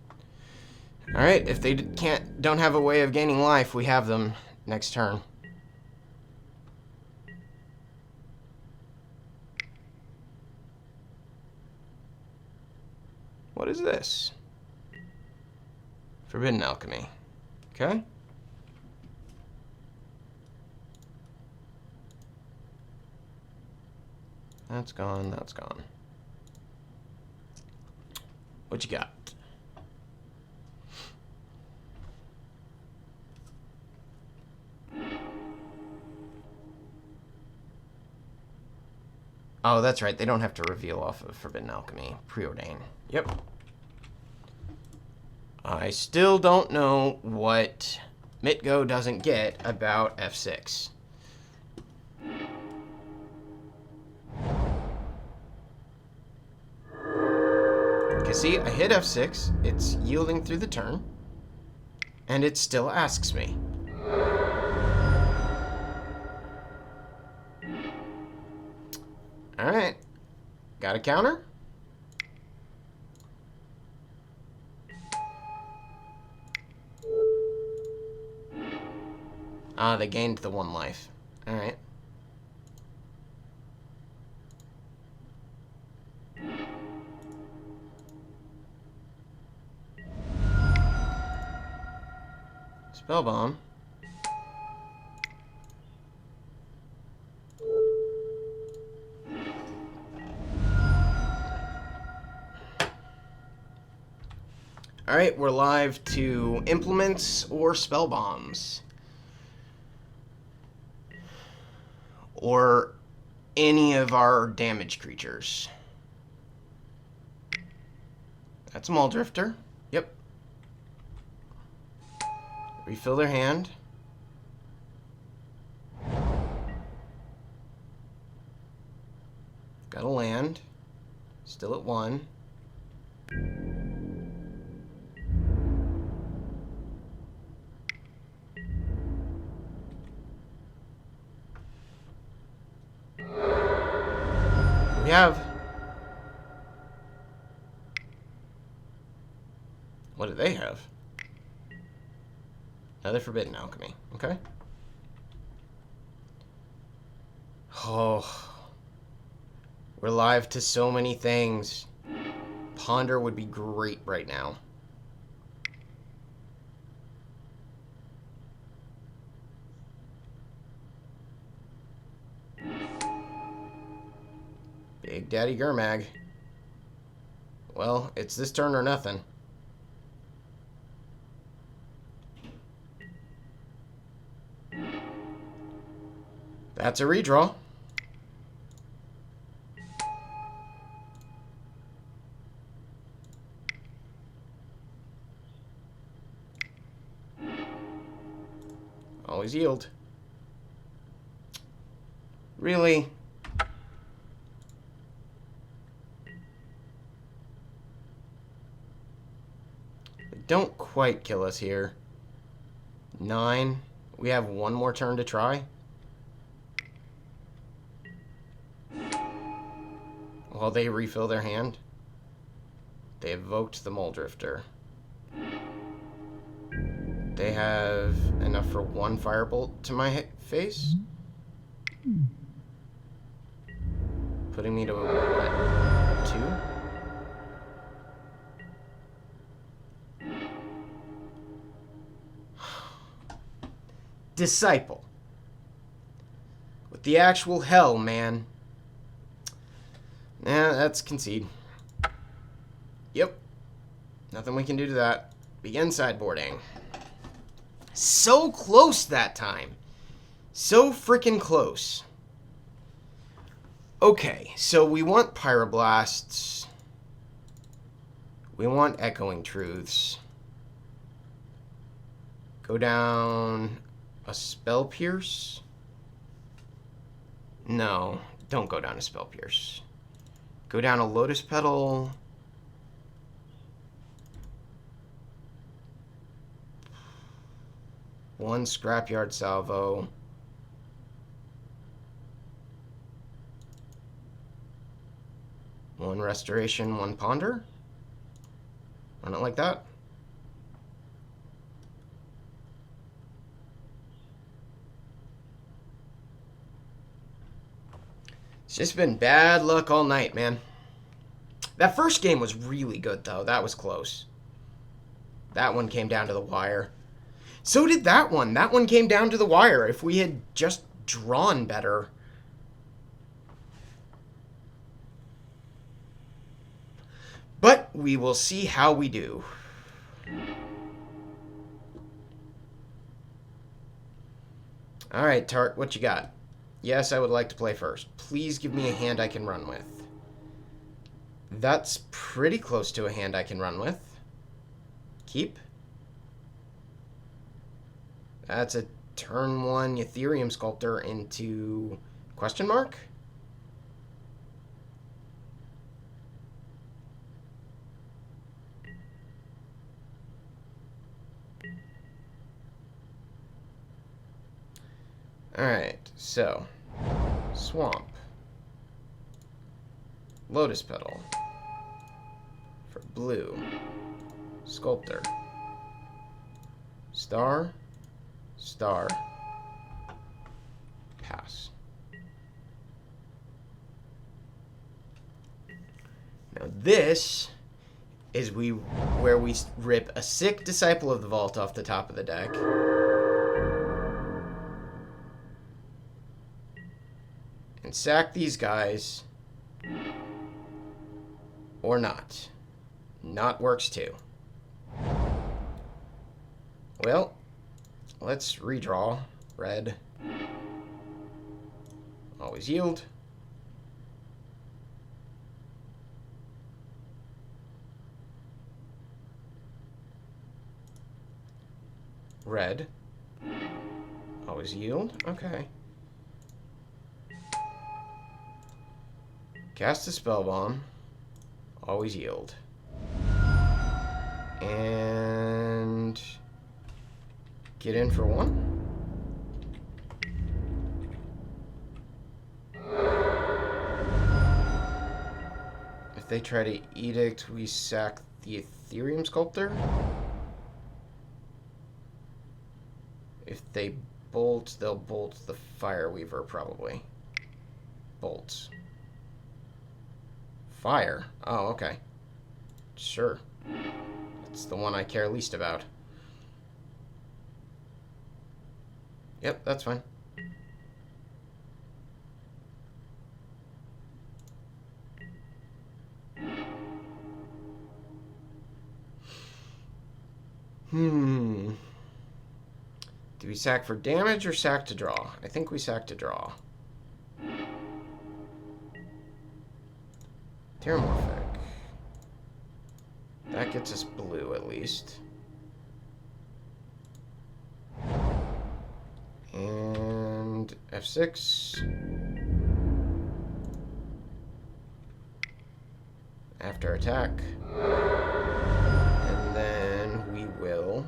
Alright, if they don't have a way of gaining life, we have them next turn. What What is this? Forbidden Alchemy. Okay. That's gone, that's gone. What you got? Oh, that's right. They don't have to reveal off of Forbidden Alchemy. Preordain. Yep. I still don't know what Mitgo doesn't get about F6. Okay, see, I hit F6. It's yielding through the turn. And it still asks me. Alright. Got a counter? Ah, they gained the 1 life. Alright. Spell bomb. Alright, we're live to implements or spell bombs. Or any of our damage creatures. That's a Mall Drifter. Yep. Refill their hand. Got a land. Still at 1. We have. What do they have? Another Forbidden Alchemy. Okay. Oh. We're live to so many things. Ponder would be great right now. Big Daddy Gurmag. Well, it's this turn or nothing. That's a redraw. Always yield. Really? They don't quite kill us here. 9. We have 1 more turn to try. While they refill their hand. They evoked the Mole Drifter. They have enough for 1 firebolt to my face. Putting me to what? 2? Disciple. With the actual hell, man. Nah, that's concede. Yep. Nothing we can do to that. Begin sideboarding. So close that time. So freaking close. Okay, so we want Pyroblasts. We want Echoing Truths. Go down a Spell Pierce. No, don't go down a Spell Pierce. Go down a Lotus Petal. One Scrapyard Salvo. One Restoration, 1 Ponder. Run it like that. It's just been bad luck all night, man. That first game was really good, though. That was close. That one came down to the wire. So did that one. That one came down to the wire. If we had just drawn better. But we will see how we do. All right, Tart, what you got? Yes, I would like to play first. Please give me a hand I can run with. That's pretty close to a hand I can run with. Keep. That's a turn 1 Ethereum Sculptor into question mark? Alright, so Swamp. Lotus Petal. For blue. Sculptor. Star. Star. Pass. Now this is where we rip a sick Disciple of the Vault off the top of the deck. And sack these guys. Or not. Not works too. Well, let's redraw. Red. Always yield. Red. Always yield. Okay. Cast a spell bomb. Always yield. And get in for 1. If they try to edict, we sack the Ethereum Sculptor. If they bolt, they'll bolt the Fire Weaver, probably. Bolts. Fire? Oh, okay. Sure. That's the one I care least about. Yep, that's fine. Do we sack for damage or sack to draw? I think we sack to draw. Terramorphic. That gets us blue, at least. And F6. After attack. And then we will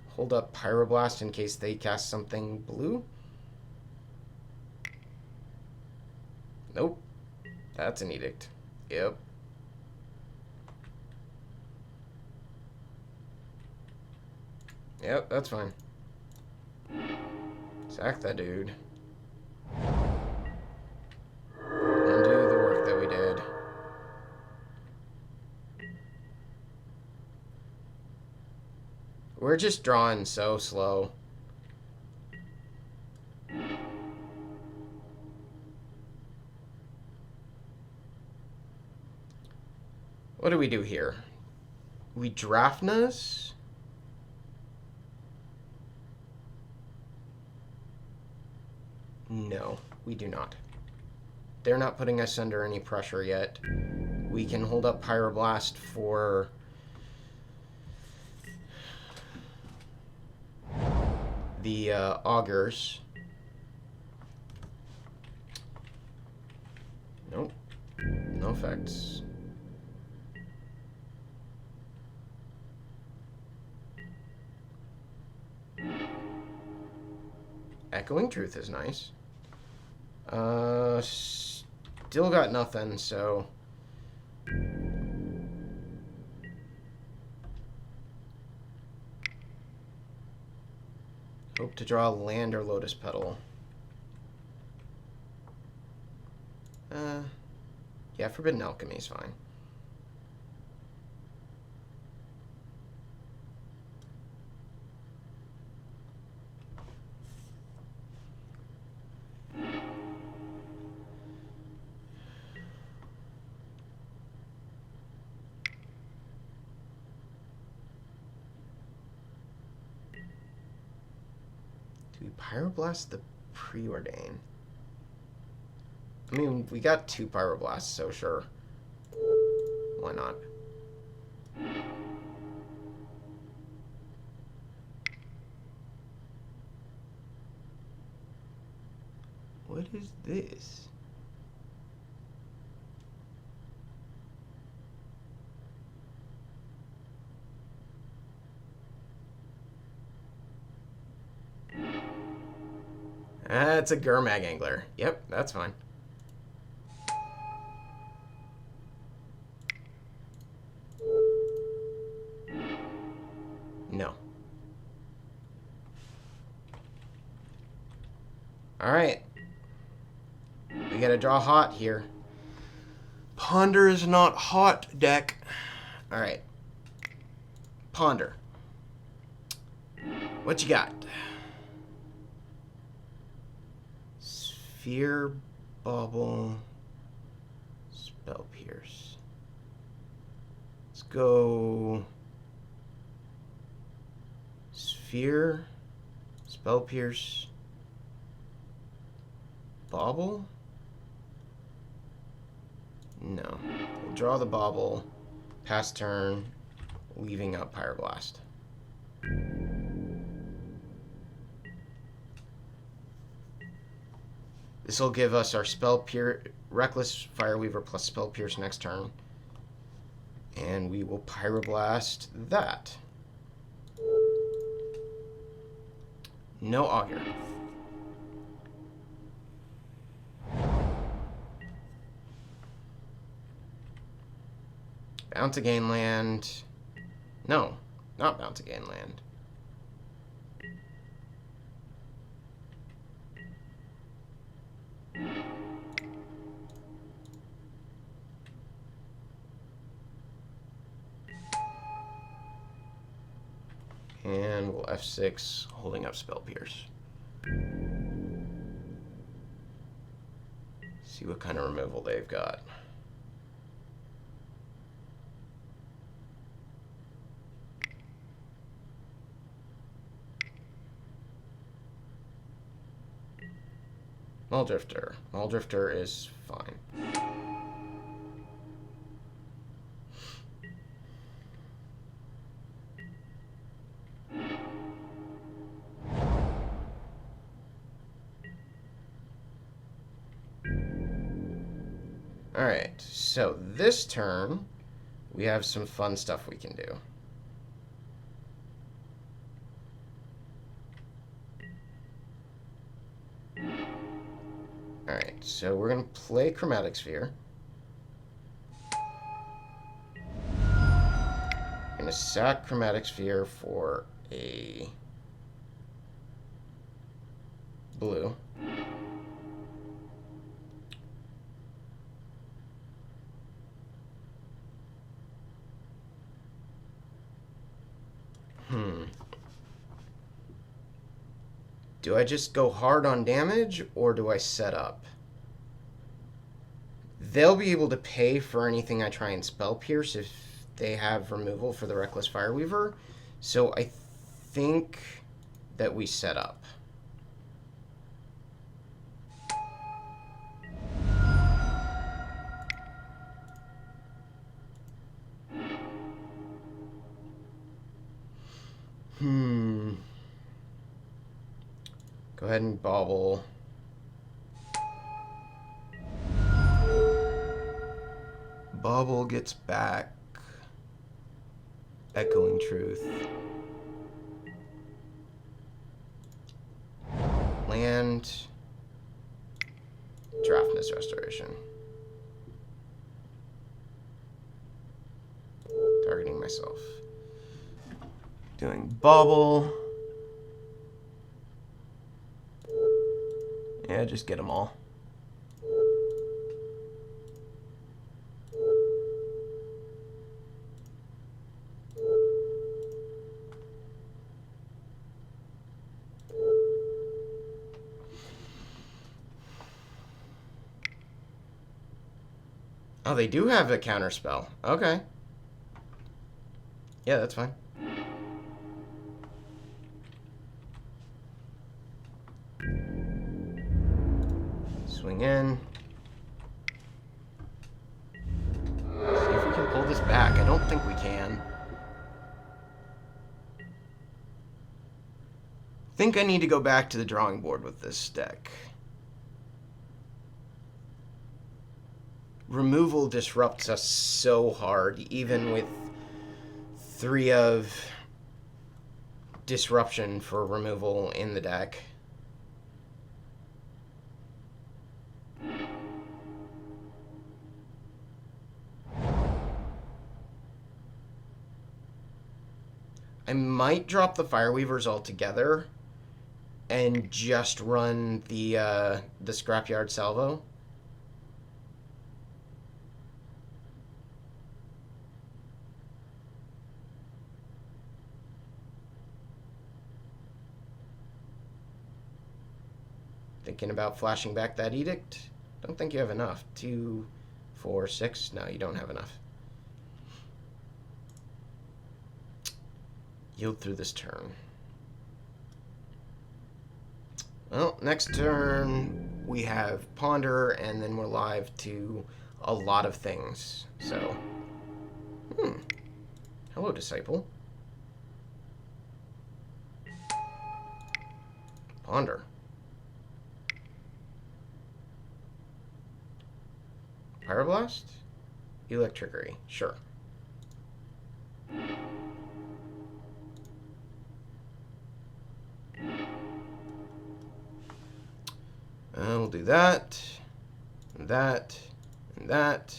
hold up Pyroblast in case they cast something blue. Nope. That's an edict. Yep. Yep, that's fine. Sack that dude. Undo the work that we did. We're just drawing so slow. What do we do here? We Drafnas? No, we do not. They're not putting us under any pressure yet. We can hold up Pyroblast for the Augurs. Nope. No effects. Echoing Truth is nice. Still got nothing, so... Hope to draw land or Lotus Petal. Yeah, Forbidden Alchemy is fine. Do we Pyroblast the Preordain? I mean, we got 2 Pyroblasts, so sure. Why not? What is this? That's a Gurmag Angler. Yep, that's fine. No. Alright. We gotta draw hot here. Ponder is not hot, deck. Alright. Ponder. What you got? Sphere, Bauble, Spell Pierce. Let's go Sphere, Spell Pierce, Bauble? No. We'll draw the Bauble, pass turn, leaving up Pyroblast. This will give us our Reckless Fireweaver plus Spell Pierce next turn. And we will Pyroblast that. No Augur. Bound to gain land. No, not bound to gain land. And we'll F6, holding up Spell Pierce. See what kind of removal they've got. Muldrifter. Muldrifter is fine. Alright, so this turn, we have some fun stuff we can do. Alright, so we're going to play Chromatic Sphere. We're going to sack Chromatic Sphere for a blue. Do I just go hard on damage, or do I set up? They'll be able to pay for anything I try and Spell Pierce if they have removal for the Reckless Fireweaver. So I think that we set up. Go ahead and Bauble. Bauble gets back Echoing Truth. Land. Drafna's Restoration. Targeting myself. Doing Bauble. Yeah, just get them all. Oh, they do have a counter spell. Okay. Yeah, that's fine. Swing in. See if we can pull this back. I don't think we can. I think I need to go back to the drawing board with this deck. Removal disrupts us so hard, even with 3 of disruption for removal in the deck. I might drop the Fireweavers altogether and just run the Scrapyard Salvo. Thinking about flashing back that Edict. Don't think you have enough. 2, 4, 6. No, you don't have enough. Yield through this turn. Well, next turn we have Ponder, and then we're live to a lot of things. So, hello, Disciple. Ponder. Pyroblast? Electrickery. Sure. We'll do that, and that, and that.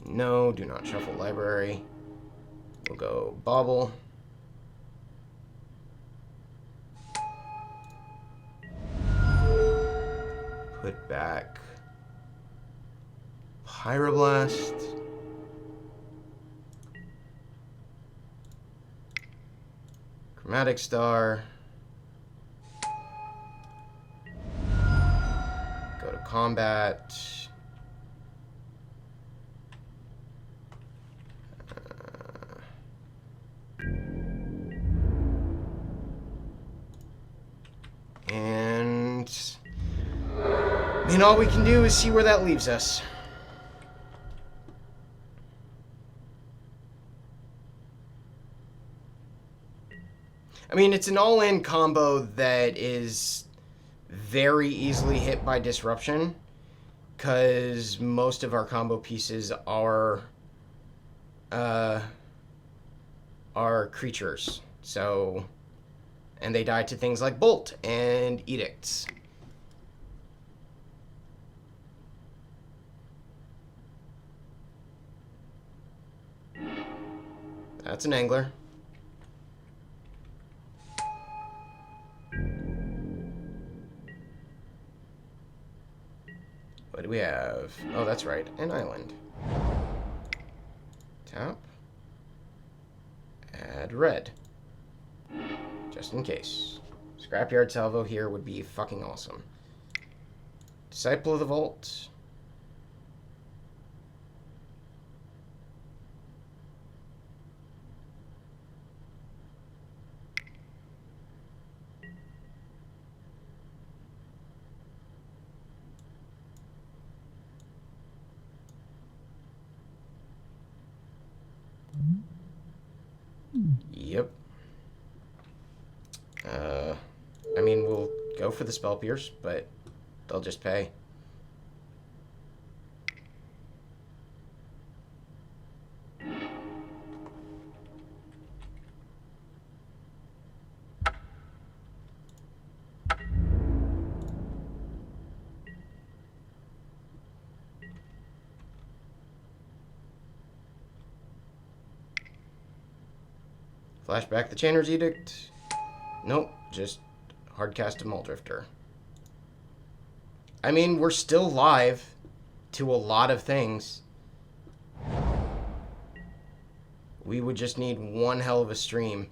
No, do not shuffle library. We'll go Bauble. Put back Pyroblast. Chromatic Star. Go to combat. And all we can do is see where that leaves us. I mean, it's an all-in combo that is very easily hit by disruption, because most of our combo pieces are creatures. So, and they die to things like Bolt and Edicts. That's an Angler. What do we have? Oh, that's right, an island. Tap. Add red. Just in case. Scrapyard Salvo here would be fucking awesome. Disciple of the Vault. Yep. I mean, we'll go for the Spell Pierce, but they'll just pay. Flashback the Chainer's Edict. Nope, just hardcast a Muldrifter. I mean, we're still live to a lot of things. We would just need one hell of a stream.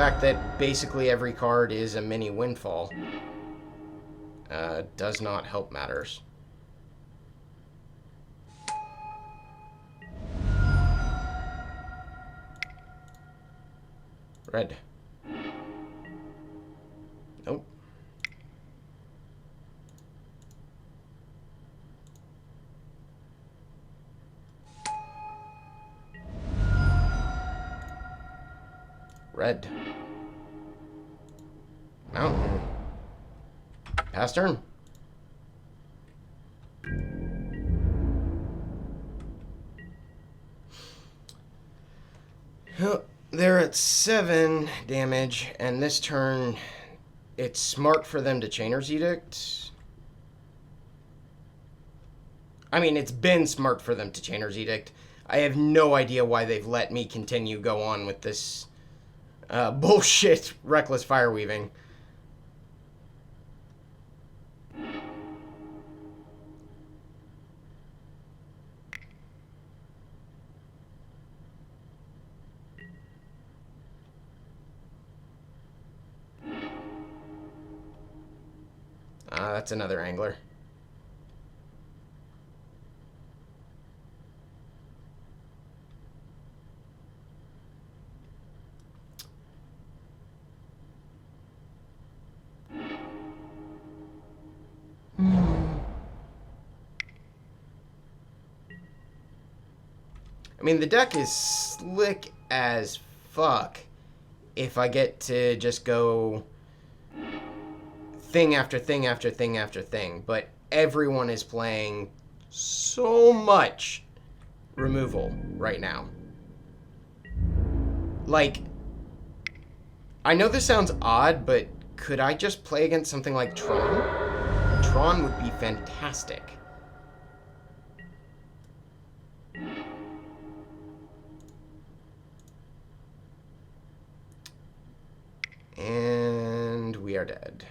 fact that basically every card is a mini windfall does not help matters. Red. Nope. Red. Mountain. Pass turn. They're at 7 damage, and this turn, it's smart for them to Chainer's Edict. I mean, it's been smart for them to Chainer's Edict. I have no idea why they've let me go on with this bullshit Reckless Fireweaving. That's another angler. I mean, the deck is slick as fuck if I get to just go thing after thing after thing after thing, but everyone is playing so much removal right now. Like, I know this sounds odd, but could I just play against something like Tron? Tron would be fantastic. And we are dead.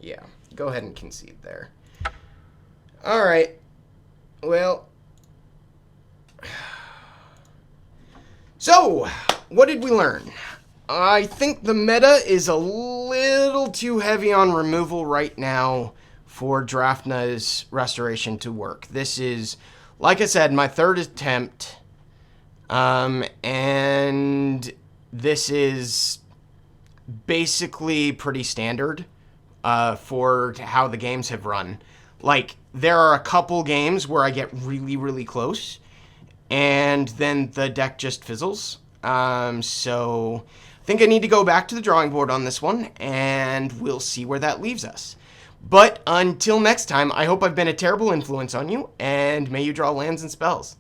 Yeah, go ahead and concede there. All right. Well, so what did we learn? I think the meta is a little too heavy on removal right now for Drafna's restoration to work. This is, like I said, my 3rd attempt, and this is basically pretty standard for how the games have run. Like, there are a couple games where I get really, really close, and then the deck just fizzles. So I think I need to go back to the drawing board on this one, and we'll see where that leaves us. But until next time, I hope I've been a terrible influence on you, and may you draw lands and spells.